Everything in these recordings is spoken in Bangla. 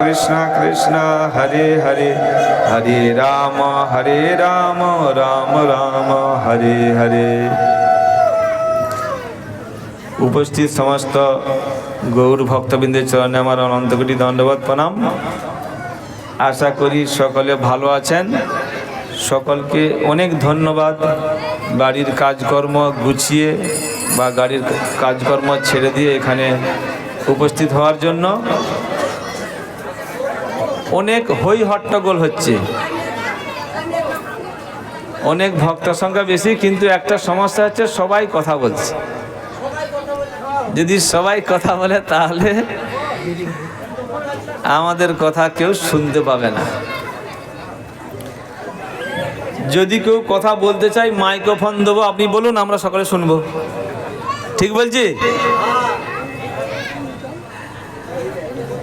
कृष्ण कृष्ण हरे हरे हरे राम राम राम हरे हरे। उपस्थित समस्त गौर भक्तबिंदे चरणे आमार अनंत कोटी दंडवत प्रणाम। आशा करी सकले भालो आछेन। सकलके अनेक धन्यवाद बाड़ीर काजकर्म गुछिए बा गाड़ीर काजकर्म छेड़े दिए एखाने उपस्थित हওয়ার জন্য। अनेक हई हट्टगोल होच्छे, अनेक भक्त संख्या बेशी, किन्तु एकटा समस्या होच्छे सबाई कथा बोलछे। यदि सबाई कथा बोले ताहले आमादेर कथा केउ शुनते पाबे ना। यदि केउ कथा बोलते चाय माइक्रोफोन देबो, आपनि बोलुन, आमरा सकले शुनबो। ठीक बोलछि?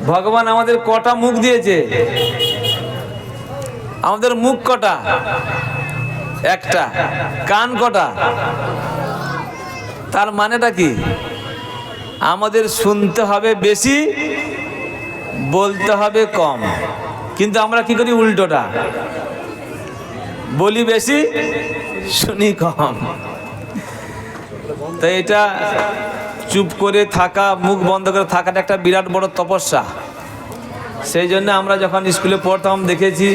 भगवान आमादेर कटा मुख दिएছে, आमादेर मुख कटा একটা, कान कटा, तार मानेटा कि आमादेर शुनते हबे बेशी, बोलते हबे कम। किन्तु आमरा कि करी उल्टोटा, बोली बेशी शुनी कम। तो এটা चुप करे थाका, मुख बंद करे थाकाटा একটা বিরাট বড় তপস্যা। সেই জন্য আমরা যখন স্কুলে পড়তাম দেখেছি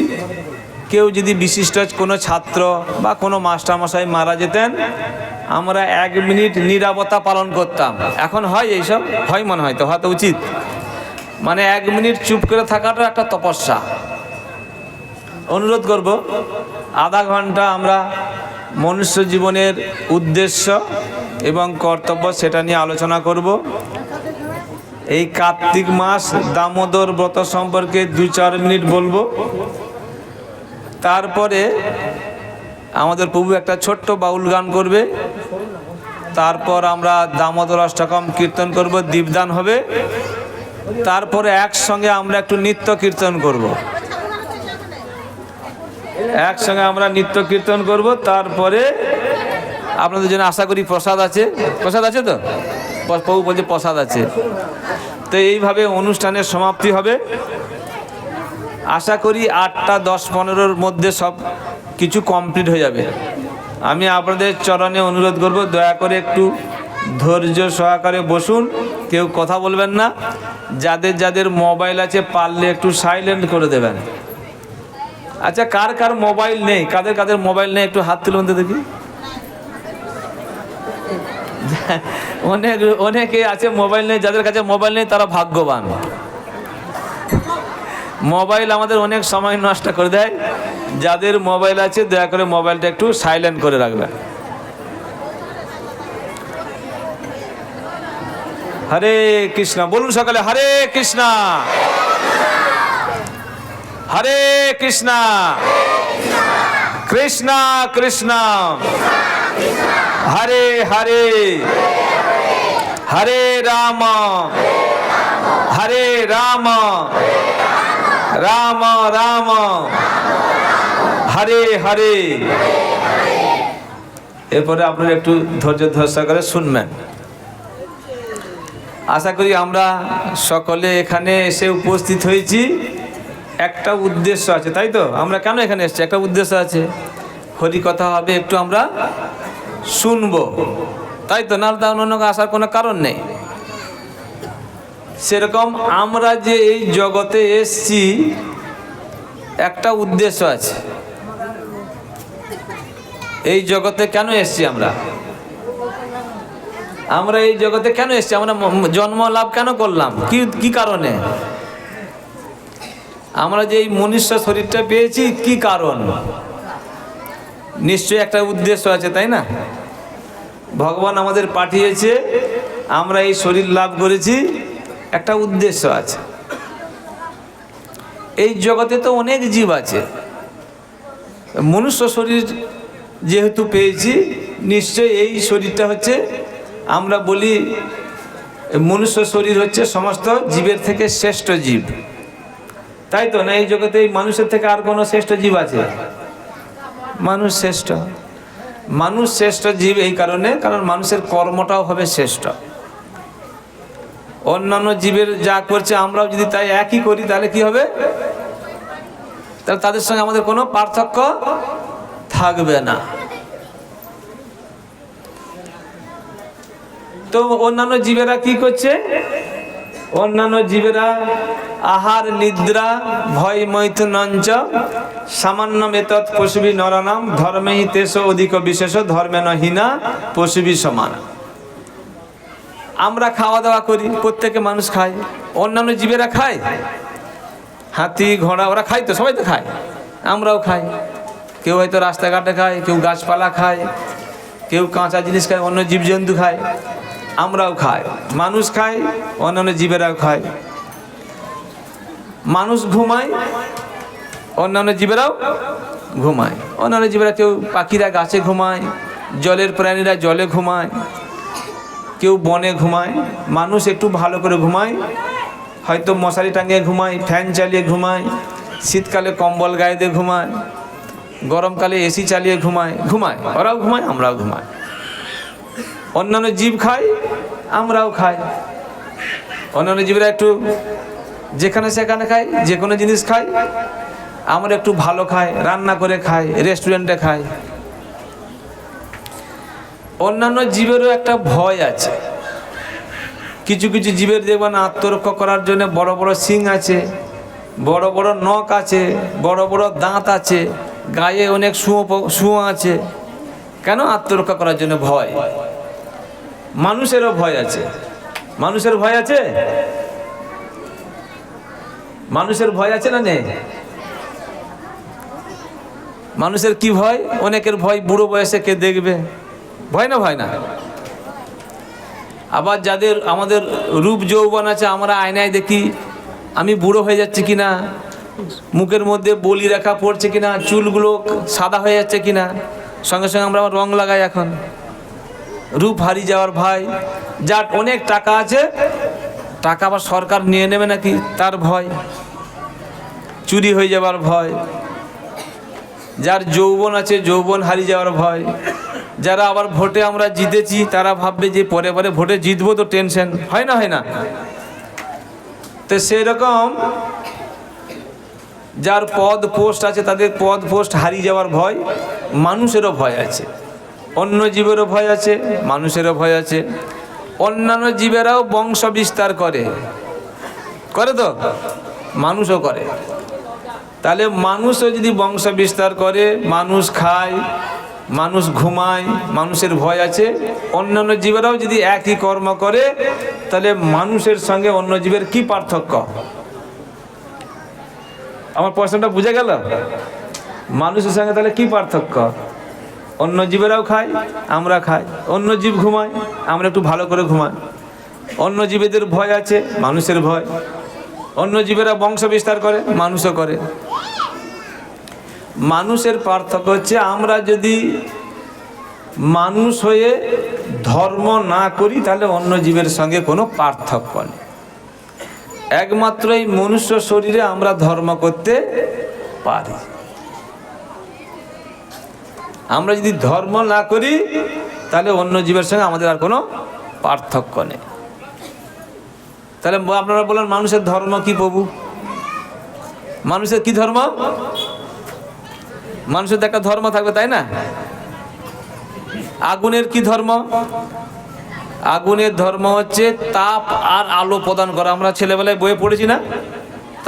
কেউ যদি বিশিষ্ট কোনো ছাত্র বা কোনো মাস্টারমশাই মারা যেতেন আমরা 1 মিনিট নীরবতা পালন করতাম। এখন হয় এইসব? হয় মনে হয়, তো হওয়া তো উচিত। মানে 1 মিনিট চুপ করে থাকাটা একটা তপস্যা। অনুরোধ করব আধা ঘন্টা আমরা মনুষ্য জীবনের উদ্দেশ্য এবং কর্তব্য সেটা নিয়ে আলোচনা করব। এই কার্তিক মাস দামোদর ব্রত সম্পর্কে 2-4 মিনিট বলবো। তারপরে আমাদের প্রভু একটা ছোট্ট বাউল গান করবে। তারপর আমরা দামোদর অষ্টকম কীর্তন করব, দীপদান হবে। তারপরে একসঙ্গে আমরা একটু নৃত্য কীর্তন করব। একসঙ্গে আমরা নৃত্য কীর্তন করব। তারপরে আপনাদের জন্য আশা করি প্রসাদ আছে। প্রসাদ আছে তো? প্রভু বলছে প্রসাদ আছে। তো এইভাবে অনুষ্ঠানের সমাপ্তি হবে। আশা করি 8টা 10-15-র মধ্যে সব কিছু কমপ্লিট হয়ে যাবে। আমি আপনাদের চরণে অনুরোধ করব দয়া করে একটু ধৈর্য সহকারে বসুন, কেউ কথা বলবেন না। যাদের যাদের মোবাইল আছে পারলে একটু সাইলেন্ট করে দেবেন। আচ্ছা, কার কার মোবাইল নেই, কাদের কাদের মোবাইল নেই একটু হাত তুলুন তো দেখি। অনেকে আছে মোবাইল নেই, যাদের কাছে মোবাইল নেই তারা ভাগ্যবান। মোবাইল আমাদের অনেক সময় নষ্ট করে দেয়। যাদের মোবাইল আছে দয়া করে মোবাইলটা একটু সাইলেন্ট করে রাখবেন। হরে কৃষ্ণ বলুন সকালে, হরে কৃষ্ণ হরে কৃষ্ণ কৃষ্ণ কৃষ্ণ हरे हरे हरे राम राम राम हरे हरे। এরপরে আপনারা একটু ধৈর্য সহকারে শুনবেন। আশা করি আমরা সকলে এখানে এসে উপস্থিত হয়েছি একটা উদ্দেশ্য আছে, তাই তো? আমরা কেন এখানে এসেছি? একটা উদ্দেশ্য আছে, হরি কথা হবে, একটু আমরা শুনবো, তাই তো? না অন্য আসার কোনো কারণ নেই। সেরকম আমরা যে এই জগতে এসছি একটা উদ্দেশ্য আছে। এই জগতে কেন এসছি আমরা? আমরা এই জগতে কেন এসছি? আমরা জন্ম লাভ কেন করলাম? কি কারণে আমরা যে এই মনুষ্য শরীরটা পেয়েছি? কি কারণ? নিশ্চয়ই একটা উদ্দেশ্য আছে, তাই না? ভগবান আমাদের পাঠিয়েছে, আমরা এই শরীর লাভ করেছি, একটা উদ্দেশ্য আছে। এই জগতে তো অনেক জীব আছে। মনুষ্য শরীর যেহেতু পেয়েছি, নিশ্চয়ই এই শরীরটা হচ্ছে, আমরা বলি মনুষ্য শরীর হচ্ছে সমস্ত জীবের থেকে শ্রেষ্ঠ জীব, তাই তো? না এই জগতে এই মানুষের থেকে আর কোনো শ্রেষ্ঠ জীব আছে? মানুষ শ্রেষ্ঠ। মানুষ শ্রেষ্ঠ জীব এই কারণে, কারণ মানুষের কর্মটাও হবে শ্রেষ্ঠ। অন্যান্য জীবের যা করছে আমরাও যদি তাই একই করি তাহলে কি হবে? তাহলে তাদের সঙ্গে আমাদের কোনো পার্থক্য থাকবে না। তো অন্যান্য জীবেরা কি করছে? অন্যান্য জীবেরা আহার নিদ্রা ভয় মৈথুনঞ্চ সামান্য মেতৎ পশুবি নরানাম ধর্মে হি তেষ অধিক বিশেষ ধর্মে নহীনা পশুবি সমান। আমরা খাওয়া দাওয়া করি, প্রত্যেকে মানুষ খায়, অন্যান্য জীবেরা খায়, হাতি ঘোড়া ওরা খায়, তো সবাই তো খায়, আমরাও খাই। কেউ হয়তো রাস্তাঘাটে খায়, কেউ গাছপালা খায়, কেউ কাঁচা জিনিস খায়, অন্য জীবজন্তু খায়, আমরাও খাই। মানুষ খায়, অন্যান্য জীবেরাও খায়। মানুষ ঘুমায়, অন্যান্য জীবেরাও ঘুমায়। অন্যান্য জীবেরা কেউ পাখিরা গাছে ঘুমায়, জলের প্রাণীরা জলে ঘুমায়, কেউ বনে ঘুমায়। মানুষ একটু ভালো করে ঘুমায়, হয়তো মশারি টাঙিয়ে ঘুমায়, ফ্যান চালিয়ে ঘুমায়, শীতকালে কম্বল গায়ে দিয়ে ঘুমায়, গরমকালে এসি চালিয়ে ঘুমায়। ওরাও ঘুমায়, আমরাও ঘুমাই। অন্যান্য জীব খায়, আমরাও খাই। অন্যান্য জীবরা একটু যেখানে সেখানে খায়, যে কোনো জিনিস খায়, আমরা একটু ভালো খাই, রান্না করে খাই, রেস্টুরেন্টে খাই। অন্যান্য জীবেরও একটা ভয় আছে। কিছু কিছু জীবের দেখবেন আত্মরক্ষা করার জন্য বড় বড় শিং আছে, বড় বড় নখ আছে, বড় বড় দাঁত আছে, গায়ে অনেক সুঁয়ো আছে। কেন? আত্মরক্ষা করার জন্য ভয়। মানুষেরও ভয় আছে। মানুষের ভয় আছে? মানুষের ভয় আছে না নেই? মানুষের কি ভয়? অনেকের ভয় বুড়ো বয়সে কে দেখবে, ভয় না? ভয় না। আবার যাদের আমাদের রূপ যৌবন আছে, আমরা আয়নায় দেখি আমি বুড়ো হয়ে যাচ্ছি কিনা, মুখের মধ্যে বলি রেখা পড়ছে কিনা, চুলগুলো সাদা হয়ে যাচ্ছে কিনা, সঙ্গে সঙ্গে আমরা রং লাগাই। এখন রূপ হারিয়ে যাওয়ার ভয়। যার অনেক টাকা আছে, টাকা আবার সরকার নিয়ে নেবে নাকি তার ভয়, চুরি হয়ে যাওয়ার ভয়। যার যৌবন আছে, যৌবন হারিয়ে যাওয়ার ভয়। যারা আবার ভোটে আমরা জিতেছি, তারা ভাববে যে পরে পরে ভোটে জিতবো, তো টেনশন হয় না? হয় না? তো সেই রকম যার পদ পোস্ট আছে, তাদের পদ পোস্ট হারিয়ে যাওয়ার ভয়। মানুষেরও ভয় আছে, অন্য জীবেরও ভয় আছে, মানুষেরও ভয় আছে। অন্যান্য জীবেরাও বংশ বিস্তার করে, তো মানুষও করে। তাহলে মানুষও যদি বংশ বিস্তার করে, মানুষ খায়, মানুষ ঘুমায়, মানুষের ভয় আছে। অন্যান্য জীবেরাও যদি একই কর্ম করে, তাহলে মানুষের সঙ্গে অন্য জীবের কি পার্থক্য? আমার প্রশ্নটা বুঝে গেল? মানুষের সঙ্গে তাহলে কি পার্থক্য? অন্য জীবেরাও খায়, আমরা খাই। অন্য জীব ঘুমায়, আমরা একটু ভালো করে ঘুমাই। অন্য জীবেদের ভয় আছে, মানুষের ভয়। অন্য জীবেরা বংশ বিস্তার করে, মানুষও করে। মানুষের পার্থক্য হচ্ছে, আমরা যদি মানুষ হয়ে ধর্ম না করি, তাহলে অন্য জীবের সঙ্গে কোনো পার্থক্য নেই। একমাত্র এই মনুষ্য শরীরে আমরা ধর্ম করতে পারি। আমরা যদি ধর্ম না করি, তাহলে অন্য জীবের সঙ্গে আমাদের আর কোনো পার্থক্য নেই। তাহলে আপনারা বলেন, মানুষের ধর্ম কি প্রভু? মানুষের কি ধর্ম? মানুষের তো একটা ধর্ম থাকবে, তাই না? আগুনের কি ধর্ম? আগুনের ধর্ম হচ্ছে তাপ আর আলো প্রদান করা। আমরা ছেলেবেলায় বইয়ে পড়েছি না,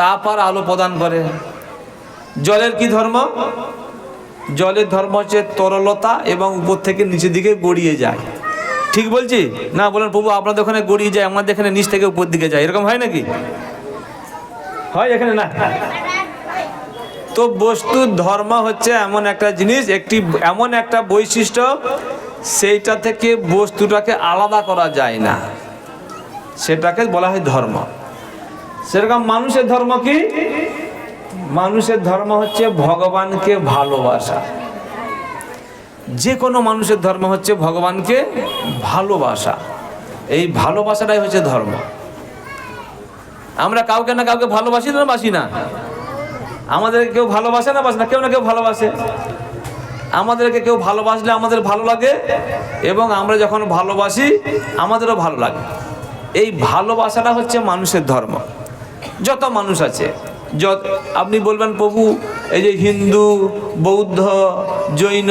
তাপ আর আলো প্রদান করে। জলের কি ধর্ম? জলের ধর্ম হচ্ছে তরলতা এবং উপর থেকে নিচের দিকে গড়িয়ে যায়। ঠিক বলছি না? বলেন প্রভু, আপনাদের ওখানে গড়িয়ে যায়, আমাদের এখানে নিচ থেকে উপর দিকে যায়, এরকম হয় নাকি? হয় এখানে না? তো বস্তুর ধর্ম হচ্ছে এমন একটা জিনিস, এমন একটা বৈশিষ্ট্য, সেইটা থেকে বস্তুটাকে আলাদা করা যায় না, সেটাকে বলা হয় ধর্ম। সেরকম মানুষের ধর্ম কি? মানুষের ধর্ম হচ্ছে ভগবানকে ভালোবাসা। যে কোনো মানুষের ধর্ম হচ্ছে ভগবানকে ভালোবাসা। এই ভালোবাসাটাই হচ্ছে ধর্ম। আমরা কাউকে না কাউকে ভালোবাসি না, বাসি না? আমাদেরকে কেউ ভালোবাসে না, বাসে না? কেউ না কেউ ভালোবাসে। আমাদেরকে কেউ ভালোবাসলে আমাদের ভালো লাগে, এবং আমরা যখন ভালোবাসি আমাদেরও ভালো লাগে। এই ভালোবাসাটা হচ্ছে মানুষের ধর্ম। যত মানুষ আছে, আপনি বলবেন প্রভু এই যে হিন্দু, বৌদ্ধ, জৈন,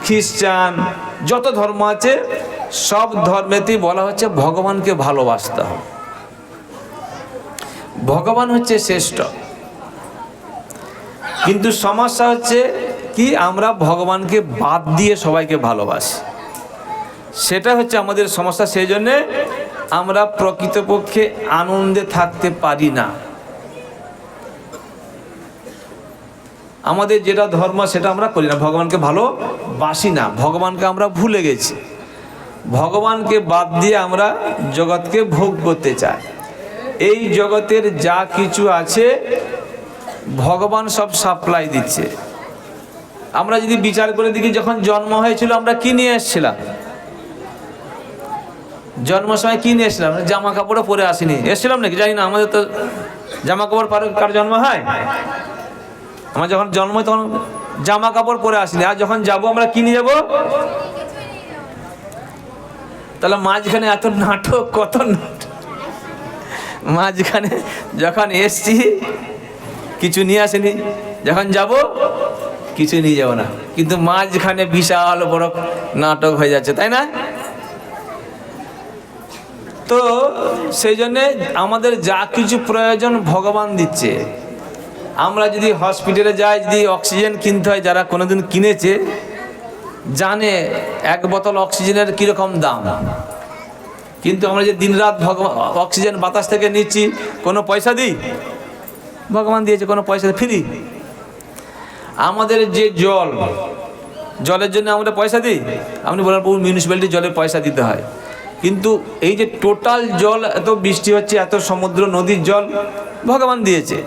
খ্রিস্টান, যত ধর্ম আছে সব ধর্মেতেই বলা হচ্ছে ভগবানকে ভালোবাসতে হবে, ভগবান হচ্ছে শ্রেষ্ঠ। কিন্তু সমস্যা হচ্ছে কি, আমরা ভগবানকে বাদ দিয়ে সবাইকে ভালোবাসি, সেটা হচ্ছে আমাদের সমস্যা। সেই জন্যে আমরা প্রকৃতপক্ষে আনন্দে থাকতে পারি না। আমাদের যেটা ধর্ম সেটা আমরা করি না, ভগবানকে ভালোবাসি না, ভগবানকে আমরা ভুলে গেছি। ভগবানকে বাদ দিয়ে আমরা জগৎকে ভোগ করতে চাই। এই জগতের যা কিছু আছে ভগবান সব সাপ্লাই দিচ্ছে। আমরা যদি বিচার করে দেখি, যখন জন্ম হয়েছিল আমরা কি নিয়ে এসেছিলাম? জন্ম সময় কি নিয়ে এসেছিলাম? জামা কাপড়ও পরে আসিনি, এসেছিলাম নাকি জানি না। আমাদের তো জামা কাপড় কার জন্ম হয়? আমার যখন জন্ম হয় তখন জামা কাপড় পরে আসিনি। আর যখন যাব আমরা কি নিয়ে যাবো? তাহলে মাঝখানে এত নাটক, কত নাটক। মাঝখানে যখন এসছি কিছু নিয়ে আসিনি, যখন যাব কিছু নিয়ে যাবো না, কিন্তু মাঝখানে বিশাল বড় নাটক হয়ে যাচ্ছে, তাই না? তো সেই জন্যে আমাদের যা কিছু প্রয়োজন ভগবান দিচ্ছে। আমরা যদি হসপিটালে যাই, যদি অক্সিজেন কিনতে হয়, যারা কোনোদিন কিনেছে জানে এক বোতল অক্সিজেনের কীরকম দাম। কিন্তু আমরা যে দিনরাত অক্সিজেন বাতাস থেকে নিচ্ছি, কোনো পয়সা দিই? ভগবান দিয়েছে, কোনো পয়সা ফ্রি। আমাদের যে জলের জন্য আমরা পয়সা দিই? আপনি বলেন প্রভু মিউনিসিপ্যালিটি জলের পয়সা দিতে হয়, কিন্তু এই যে টোটাল জল, এত বৃষ্টি হচ্ছে, এত সমুদ্র নদীর জল ভগবান দিয়েছে।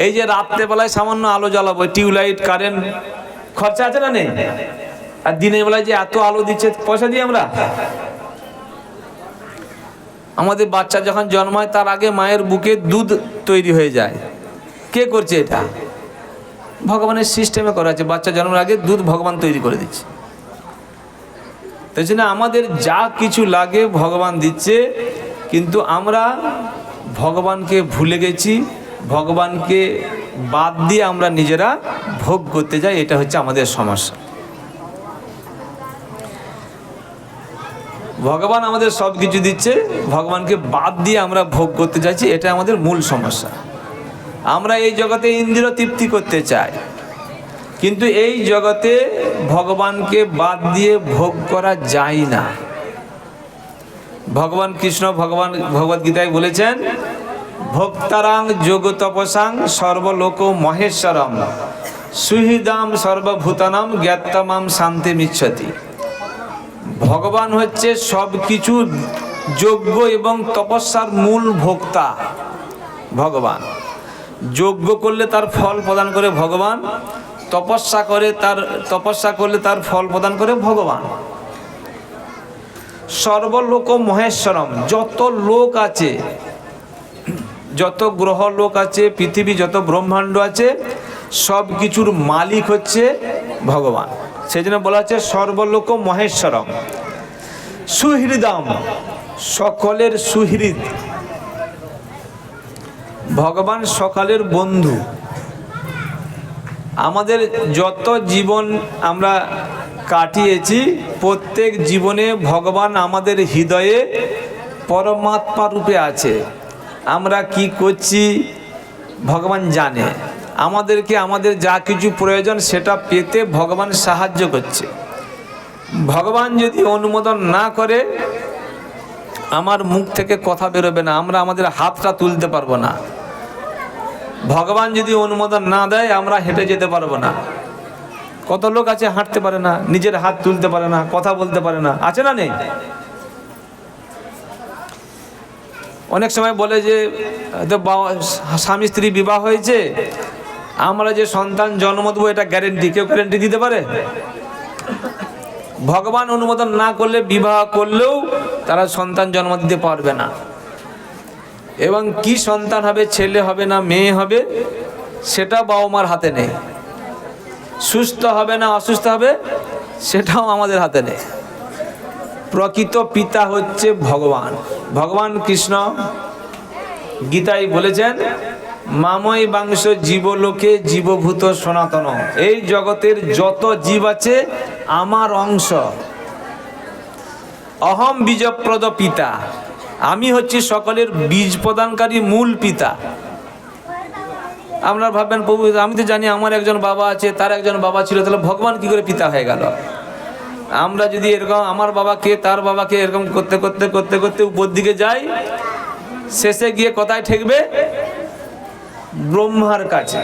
এই যে রাত্রেবেলায় সামান্য আলো জ্বালাবো, টিউবলাইট, কারেন্ট, খরচা আছে না নেই? আর দিনের বেলায় যে এত আলো দিচ্ছে, পয়সা দিই আমরা? আমাদের বাচ্চা যখন জন্ম হয় তার আগে মায়ের বুকে দুধ তৈরি হয়ে যায়, কে করছে এটা? ভগবানের সিস্টেমে করা আছে। বাচ্চা জন্মের আগে দুধ ভগবান তৈরি করে দিচ্ছে। তাই জন্য আমাদের যা কিছু লাগে ভগবান দিচ্ছে, কিন্তু আমরা ভগবানকে ভুলে গেছি। ভগবানকে বাদ দিয়ে আমরা নিজেরা ভোগ করতে যাই, এটা হচ্ছে আমাদের সমস্যা। ভগবান আমাদের সব কিছু দিচ্ছে, ভগবানকে বাদ দিয়ে আমরা ভোগ করতে চাইছি, এটা আমাদের মূল সমস্যা। আমরা এই জগতে ইন্দ্রিয় তৃপ্তি করতে চাই, কিন্তু এই জগতে ভগবানকে বাদ দিয়ে ভোগ করা যায় না। ভগবান কৃষ্ণ ভগবদ্গীতায় বলেছেন, ভোক্তারাং যোগ তপসাং সর্বলোক মহেশ্বরম সুহৃদাম সর্বভূতানাম জ্ঞাতমাম শান্তি মিচ্ছতি। ভগবান হচ্ছে সব কিছু যজ্ঞ এবং তপস্যার মূল ভোক্তা। ভগবান যজ্ঞ করলে তার ফল প্রদান করে ভগবান, তপস্যা করলে তার ফল প্রদান করে ভগবান। সর্বলোক মহেশ্বরম, যত লোক আছে, যত গ্রহ লোক আছে, পৃথিবী যত ব্রহ্মাণ্ড আছে, সব কিছুর মালিক হচ্ছে ভগবান। সেই জন্য বলা হচ্ছে সর্বলোক মহেশ্বরম। সুহৃদাম, সকলের সুহৃদ। ভগবান সকলের বন্ধু। আমাদের যত জীবন আমরা কাটিয়েছি, প্রত্যেক জীবনে ভগবান আমাদের হৃদয়ে পরমাত্মা রূপে আছে। আমরা কি করছি ভগবান জানে। আমাদেরকে আমাদের যা কিছু প্রয়োজন সেটা পেতে ভগবান সাহায্য করছে। ভগবান যদি অনুমোদন না করে, আমার মুখ থেকে কথা বেরোবে না, আমরা আমাদের হাতটা তুলতে পারবো না। ভগবান যদি অনুমোদন না দেয়, আমরা হেঁটে যেতে পারবো না। কত লোক আছে হাঁটতে পারে না, নিজের হাত তুলতে পারে না, কথা বলতে পারে না, আছে না নেই? অনেক সময় বলে যে স্বামী স্ত্রী বিবাহ হয়েছে, আমরা যে সন্তান জন্ম দেবো এটা গ্যারেন্টি। কেউ গ্যারেন্টি দিতে পারে? ভগবান অনুমোদন না করলে, বিবাহ করলেও তারা সন্তান জন্ম দিতে পারবে না। এবং কি সন্তান হবে, ছেলে হবে না মেয়ে হবে, সেটা বাবা মার হাতে নেই। সুস্থ হবে না অসুস্থ হবে, সেটাও আমাদের হাতে নেই। প্রকৃত পিতা হচ্ছে ভগবান। ভগবান কৃষ্ণ গীতায় বলেছেন, মাময় বাংশ জীবলোকে জীবভূত সনাতন। এই জগতের যত জীব আছে আমার অংশ। অহম বীজপ্রদ পিতা, আমি হচ্ছি সকলের বীজ প্রদানকারী মূল পিতা। আপনারা ভাববেন, প্রভু আমি তো জানি আমার একজন বাবা আছে, তার একজন বাবা ছিল, তাহলে ভগবান কি করে পিতা হয়ে গেল? আমরা যদি এরকম আমার বাবাকে তার বাবাকে এরকম করতে করতে করতে করতে উপর দিকে যাই, শেষে গিয়ে কোথায় ঠেকবে? ব্রহ্মার কাছে।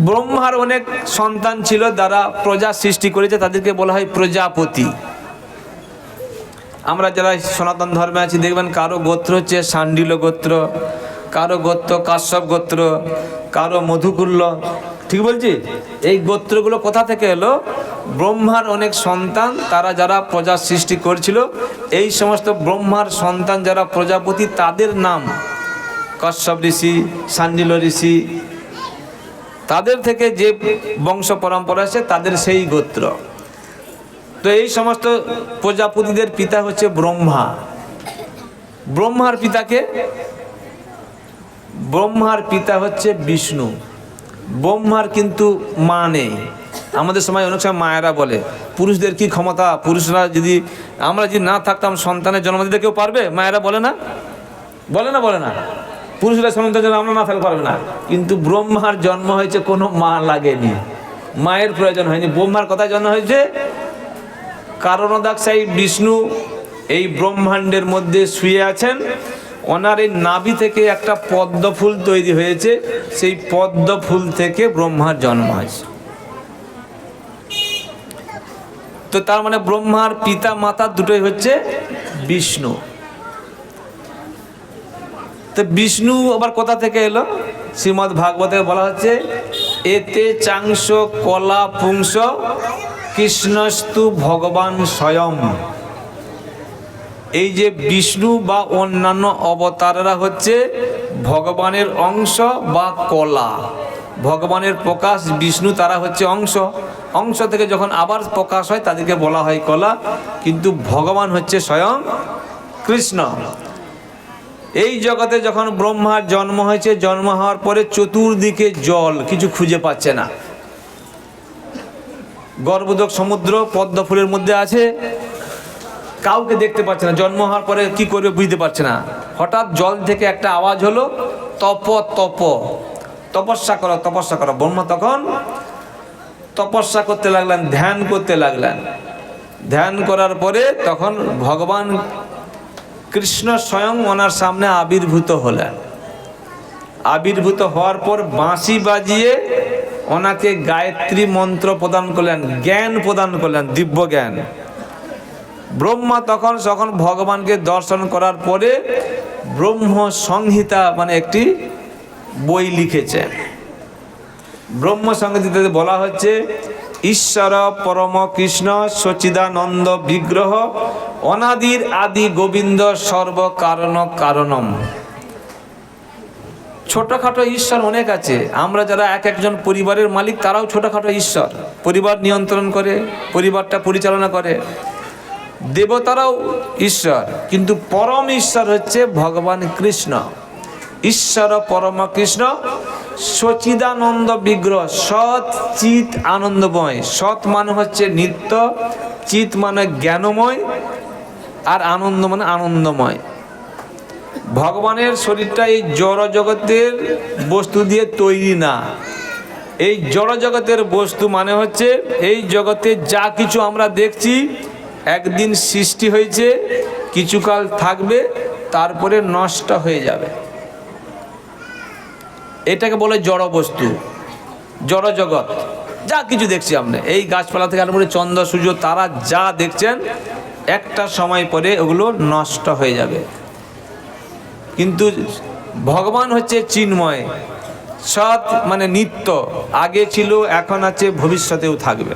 ব্রহ্মার অনেক সন্তান ছিল, যারা প্রজা সৃষ্টি করেছে, তাদেরকে বলা হয় প্রজাপতি। আমরা যারা সনাতন ধর্মে আছি দেখবেন কারো গোত্র হচ্ছে শাণ্ডিল গোত্র, কারো গোত্র কাশ্যপ গোত্র, কারো মধুকুল্ল। ঠিক বলছি? এই গোত্রগুলো কোথা থেকে এলো? ব্রহ্মার অনেক সন্তান, তারা যারা প্রজা সৃষ্টি করেছিল, এই সমস্ত ব্রহ্মার সন্তান যারা প্রজাপতি, তাদের নাম কাশ্যপ ঋষি, শাণ্ডিল ঋষি, তাদের থেকে যে বংশ পরম্পরা আছে তাদের সেই গোত্র। তো এই সমস্ত প্রজাপতিদের পিতা হচ্ছে ব্রহ্মা। ব্রহ্মার পিতাকে? ব্রহ্মার পিতা হচ্ছে বিষ্ণু। ব্রহ্মার কিন্তু মা নেই। আমাদের সময় অনেক সময় মায়েরা বলে পুরুষদের কি ক্ষমতা, পুরুষরা যদি আমরা যদি না থাকতাম সন্তানের জন্ম দিতে কেউ পারবে? মায়েরা বলে না, বলে না, বলে না, পুরুষরা সন্তানের জন্য আমরা না থাকতে পারবে না। কিন্তু ব্রহ্মার জন্ম হয়েছে, কোনো মা লাগেনি, মায়ের প্রয়োজন হয়নি। ব্রহ্মার কথায় জন্ম হয়েছে, কারণদাক্ষাই বিষ্ণু এই ব্রহ্মাণ্ডের মধ্যে শুয়ে আছেন, ওনার এই নাভি থেকে একটা পদ্ম ফুল তৈরি হয়েছে, সেই পদ্ম ফুল থেকে ব্রহ্মার জন্ম হয়েছে। তো তার মানে ব্রহ্মার পিতা মাতা দুটোই হচ্ছে বিষ্ণু। তো বিষ্ণু আবার কোথা থেকে এলো? শ্রীমদ্ ভাগবতে বলা হচ্ছে, এতে চাংস কলা পুংস কৃষ্ণস্তু ভগবান স্বয়ং। এই যে বিষ্ণু বা অন্যান্য অবতারেরা হচ্ছে ভগবানের অংশ বা কলা। ভগবানের প্রকাশ বিষ্ণু, তারা হচ্ছে অংশ। অংশ থেকে যখন আবার প্রকাশ হয় তাদেরকে বলা হয় কলা। কিন্তু ভগবান হচ্ছে স্বয়ং কৃষ্ণ। এই জগতে যখন ব্রহ্মার জন্ম হয়েছে, জন্ম হওয়ার পরে চতুর্দিকে জল, কিছু খুঁজে পাচ্ছে না। গর্ভোদক সমুদ্র পদ্ম ফুলের মধ্যে আছে, কাউকে দেখতে পাচ্ছে না। জন্ম হওয়ার পরে কি করবে বুঝতে পারছে না। হঠাৎ জল থেকে একটা আওয়াজ হলো, তপ তপ, তপস্যা করো তপস্যা করো। ব্রহ্মা তখন তপস্যা করতে লাগলেন, ধ্যান করতে লাগলেন। ধ্যান করার পরে তখন ভগবান কৃষ্ণ স্বয়ং ওনার সামনে আবির্ভূত হলেন। আবির্ভূত হওয়ার পর বাঁশি বাজিয়ে ওনাকে গায়ত্রী মন্ত্র প্রদান করলেন, জ্ঞান প্রদান করলেন, দিব্য জ্ঞান। ব্রহ্মা তখন ভগবানকে দর্শন করার পরে ব্রহ্ম সংহিতা মানে একটি বই লিখেছেন। ব্রহ্ম সংহিতাতে বলা হচ্ছে, ঈশ্বর পরম কৃষ্ণ সচিদানন্দ বিগ্রহ অনাদির আদি গোবিন্দ সর্ব কারণ কারণম। ছোটখাটো ঈশ্বর অনেক আছে। আমরা যারা এক একজন পরিবারের মালিক, তারাও ছোটখাটো ঈশ্বর, পরিবার নিয়ন্ত্রণ করে, পরিবারটা পরিচালনা করে। দেবতারাও ঈশ্বর, কিন্তু পরম ঈশ্বর হচ্ছে ভগবান কৃষ্ণ। ঈশ্বর পরম কৃষ্ণ সচিদানন্দ বিগ্রহ, সৎ চিত আনন্দময়। সৎ মানে হচ্ছে নিত্য, চিত মানে জ্ঞানময়, আর আনন্দ মানে আনন্দময়। ভগবানের শরীরটা এই জড় জগতের বস্তু দিয়ে তৈরি না। এই জড় জগতের বস্তু মানে হচ্ছে এই জগতে যা কিছু আমরা দেখছি, একদিন সৃষ্টি হয়েছে, কিছুকাল থাকবে, তারপরে নষ্ট হয়ে যাবে। এটাকে বলে জড় বস্তু, জড় জগৎ। যা কিছু দেখছি আমরা, এই গাছপালা থেকে আরম্ভ করে চন্দ্র সূর্য তারা যা দেখছেন, একটা সময় পরে ওগুলো নষ্ট হয়ে যাবে। কিন্তু ভগবান হচ্ছে চিন্ময়, সৎ মানে নিত্য, আগে ছিল, এখন আছে, ভবিষ্যতেও থাকবে।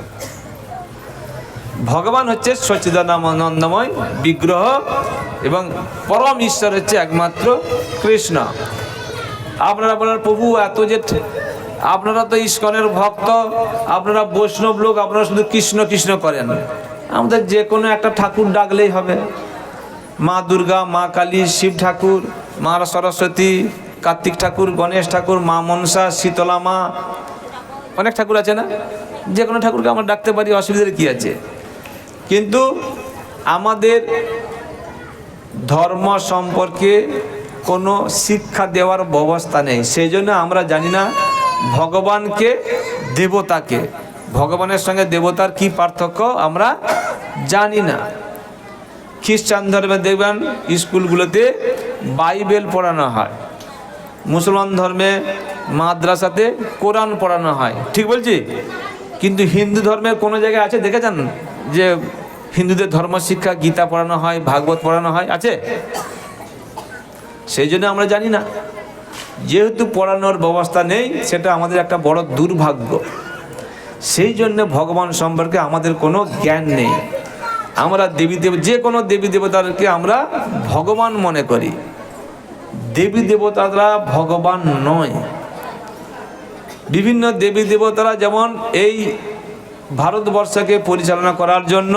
ভগবান হচ্ছে সচ্চিদানন্দময় বিগ্রহ এবং পরম ঈশ্বর হচ্ছে একমাত্র কৃষ্ণ। আপনারা বলেন, প্রভু এত যে আপনারা তো ইস্কনের ভক্ত, আপনারা বৈষ্ণব লোক, আপনারা শুধু কৃষ্ণ কৃষ্ণ করেন। আমাদের যে কোনো একটা ঠাকুর ডাকলেই হবে, মা দুর্গা, মা কালী, শিব ঠাকুর, মা সরস্বতী, কার্তিক ঠাকুর, গণেশ ঠাকুর, মা মনসা, শীতলা মা, অনেক ঠাকুর আছে না? যে কোনো ঠাকুরকে আমরা ডাকতে পারি, অসুবিধার কি আছে? কিন্তু আমাদের ধর্ম সম্পর্কে কোনো শিক্ষা দেওয়ার ব্যবস্থা নেই। সেই জন্য আমরা জানি না ভগবানকে, দেবতাকে, ভগবানের সঙ্গে দেবতার কি পার্থক্য আমরা জানি না। খ্রিস্টান ধর্মে দেখবেন স্কুলগুলোতে বাইবেল পড়ানো হয়, মুসলমান ধর্মে মাদ্রাসাতে কোরআন পড়ানো হয়, ঠিক বলছি? কিন্তু হিন্দু ধর্মের কোনো জায়গায় আছে দেখেছেন যে হিন্দুদের ধর্ম শিক্ষা গীতা পড়ানো হয়, ভাগবত পড়ানো হয়? আছে? সেই জন্য আমরা জানি না। যেহেতু পড়ানোর ব্যবস্থা নেই, সেটা আমাদের একটা বড় দুর্ভাগ্য। সেই জন্য ভগবান সম্পর্কে আমাদের কোনো জ্ঞান নেই। আমরা যে কোনো দেবী দেবতাকে আমরা ভগবান মনে করি। দেবী দেবতারা ভগবান নয়। বিভিন্ন দেবী দেবতারা যেমন এই ভারতবর্ষকে পরিচালনা করার জন্য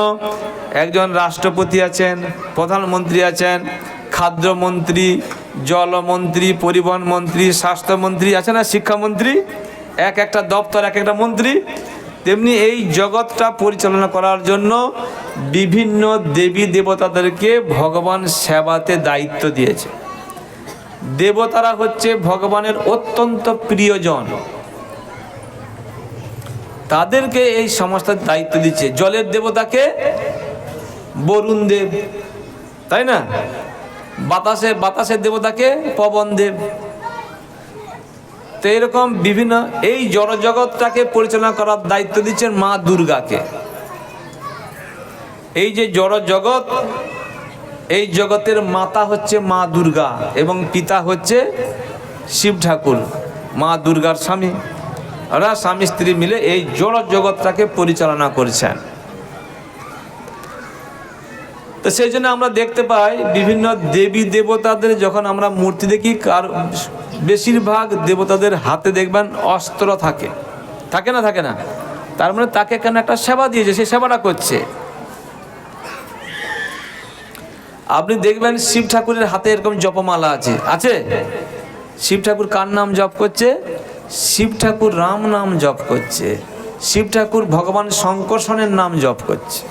একজন রাষ্ট্রপতি আছেন, প্রধানমন্ত্রী আছেন, খাদ্যমন্ত্রী, জলমন্ত্রী, পরিবহন মন্ত্রী, স্বাস্থ্যমন্ত্রী আছে না, শিক্ষামন্ত্রী, এক একটা দপ্তর এক একটা মন্ত্রী। তেমনি এই জগৎটা পরিচালনা করার জন্য বিভিন্ন দেবী দেবতাদেরকে ভগবান সেবাতে দায়িত্ব দিয়েছে। দেবতারা হচ্ছে ভগবানের অত্যন্ত প্রিয়জন, তাদেরকে এই সমস্ত দায়িত্ব দিচ্ছে। জলের দেবতাকে বরুণ দেব, তাই না? বাতাসের দেবতাকে পবন দেব। তো এরকম বিভিন্ন এই জড়জগৎটাকে পরিচালনা করার দায়িত্ব দিচ্ছেন মা দুর্গাকে। এই যে জড়জগৎ, এই জগতের মাতা হচ্ছে মা দুর্গা এবং পিতা হচ্ছে শিব ঠাকুর, মা দুর্গার স্বামী। ওরা স্বামী স্ত্রী মিলে এই জড় জগৎটাকে পরিচালনা করছেন। তো সেই জন্য আমরা দেখতে পাই বিভিন্ন দেবী দেবতাদের যখন আমরা মূর্তি দেখি, বেশিরভাগ দেবতাদের হাতে দেখবেন অস্ত্র থাকে, থাকে না? থাকে না? তার মানে তাকে কেন একটা সেবা দিয়েছে, সেই সেবাটা করছে। আপনি দেখবেন শিব ঠাকুরের হাতে এরকম জপমালা আছে, আছে? শিব ঠাকুর কার নাম জপ করছে? শিব ঠাকুর রাম নাম জপ করছে, শিব ঠাকুর ভগবান শঙ্কর্ষণের নাম জপ করছে।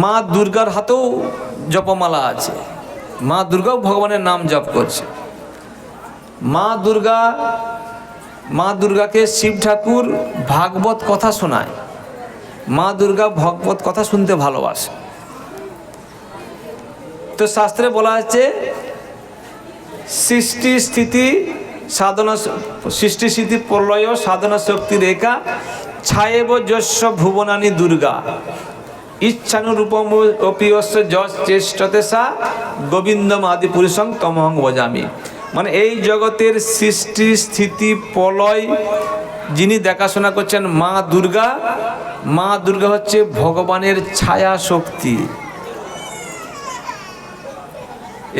মা দুর্গার হাতেও জপমালা আছে, মা দুর্গাও ভগবানের নাম জপ করছে। মা দুর্গাকে শিব ঠাকুর ভাগবত কথা শোনায়। মা দুর্গা ভাগবত কথা শুনতে ভালোবাসে। তো শাস্ত্রে বলা আছে সৃষ্টি স্থিতি প্রলয় সাধনা শক্তির একা ছায়েব যস্য ভুবনানি দুর্গা ইচ্ছানুরূপম অপিয়স্য যশ চেষ্টতে সা গোবিন্দম আদি পুরুষং তমহং ভজামি। মানে এই জগতের সৃষ্টি স্থিতি প্রলয় যিনি দেখাশোনা করছেন মা দুর্গা। মা দুর্গা হচ্ছে ভগবানের ছায়া শক্তি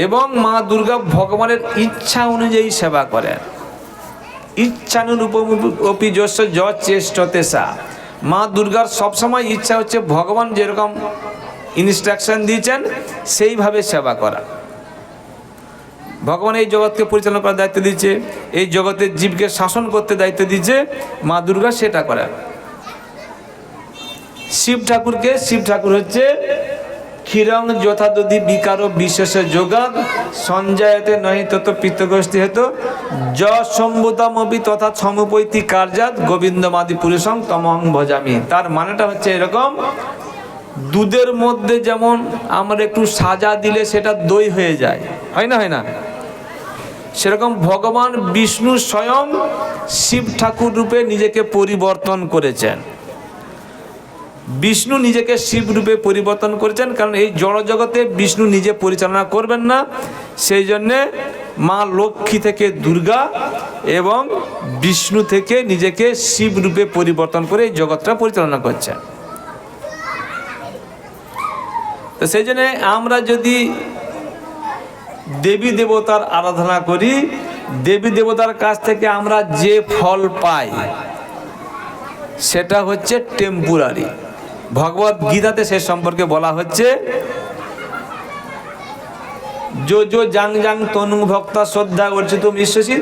এবং মা দুর্গা ভগবানের ইচ্ছা অনুযায়ী সেবা করেন। ইচ্ছানুরূপমপি যস্য যশ চেষ্টতে সা। মা দুর্গার সবসময় ইচ্ছা হচ্ছে ভগবান যেরকম ইনস্ট্রাকশন দিয়েছেন সেইভাবে সেবা করা। ভগবান এই জগৎকে পরিচালনা করার দায়িত্ব দিয়েছে, এই জগতের জীবকে শাসন করতে দায়িত্ব দিয়েছে মা দুর্গা, সেটা করে। শিব ঠাকুর হচ্ছে ক্ষীরং যথাদধি বিকার বিশেষ যোগান সঞ্জয়তে নহি তত পিত্তগ্রস্তি হেতু যম্ভূতমপি তথা সমুপৈতি কার্যাত গোবিন্দমাদি পুরুষং তমহং ভজামি। তার মানেটা হচ্ছে এরকম, দুধের মধ্যে যেমন আমরা একটু সাজা দিলে সেটা দই হয়ে যায়, হয় না? সেরকম ভগবান বিষ্ণু স্বয়ং শিব ঠাকুর রূপে নিজেকে পরিবর্তন করেছেন। বিষ্ণু নিজেকে শিব রূপে পরিবর্তন করেছেন, কারণ এই জড়জগতে বিষ্ণু নিজে পরিচালনা করবেন না। সেই জন্যে মা লক্ষ্মী থেকে দুর্গা এবং বিষ্ণু থেকে নিজেকে শিব রূপে পরিবর্তন করে এই জগৎটা পরিচালনা করছেন। তো সেই জন্য আমরা যদি দেবী দেবতার আরাধনা করি, দেবী দেবতার কাছ থেকে আমরা যে ফল পাই সেটা হচ্ছে টেম্পোরারি। ভগবত গীতাতে সে সম্পর্কে বলা হচ্ছে, जो जो जांग जांग तनु भक्ता श्रद्धा अर्चितुम ईश्वसित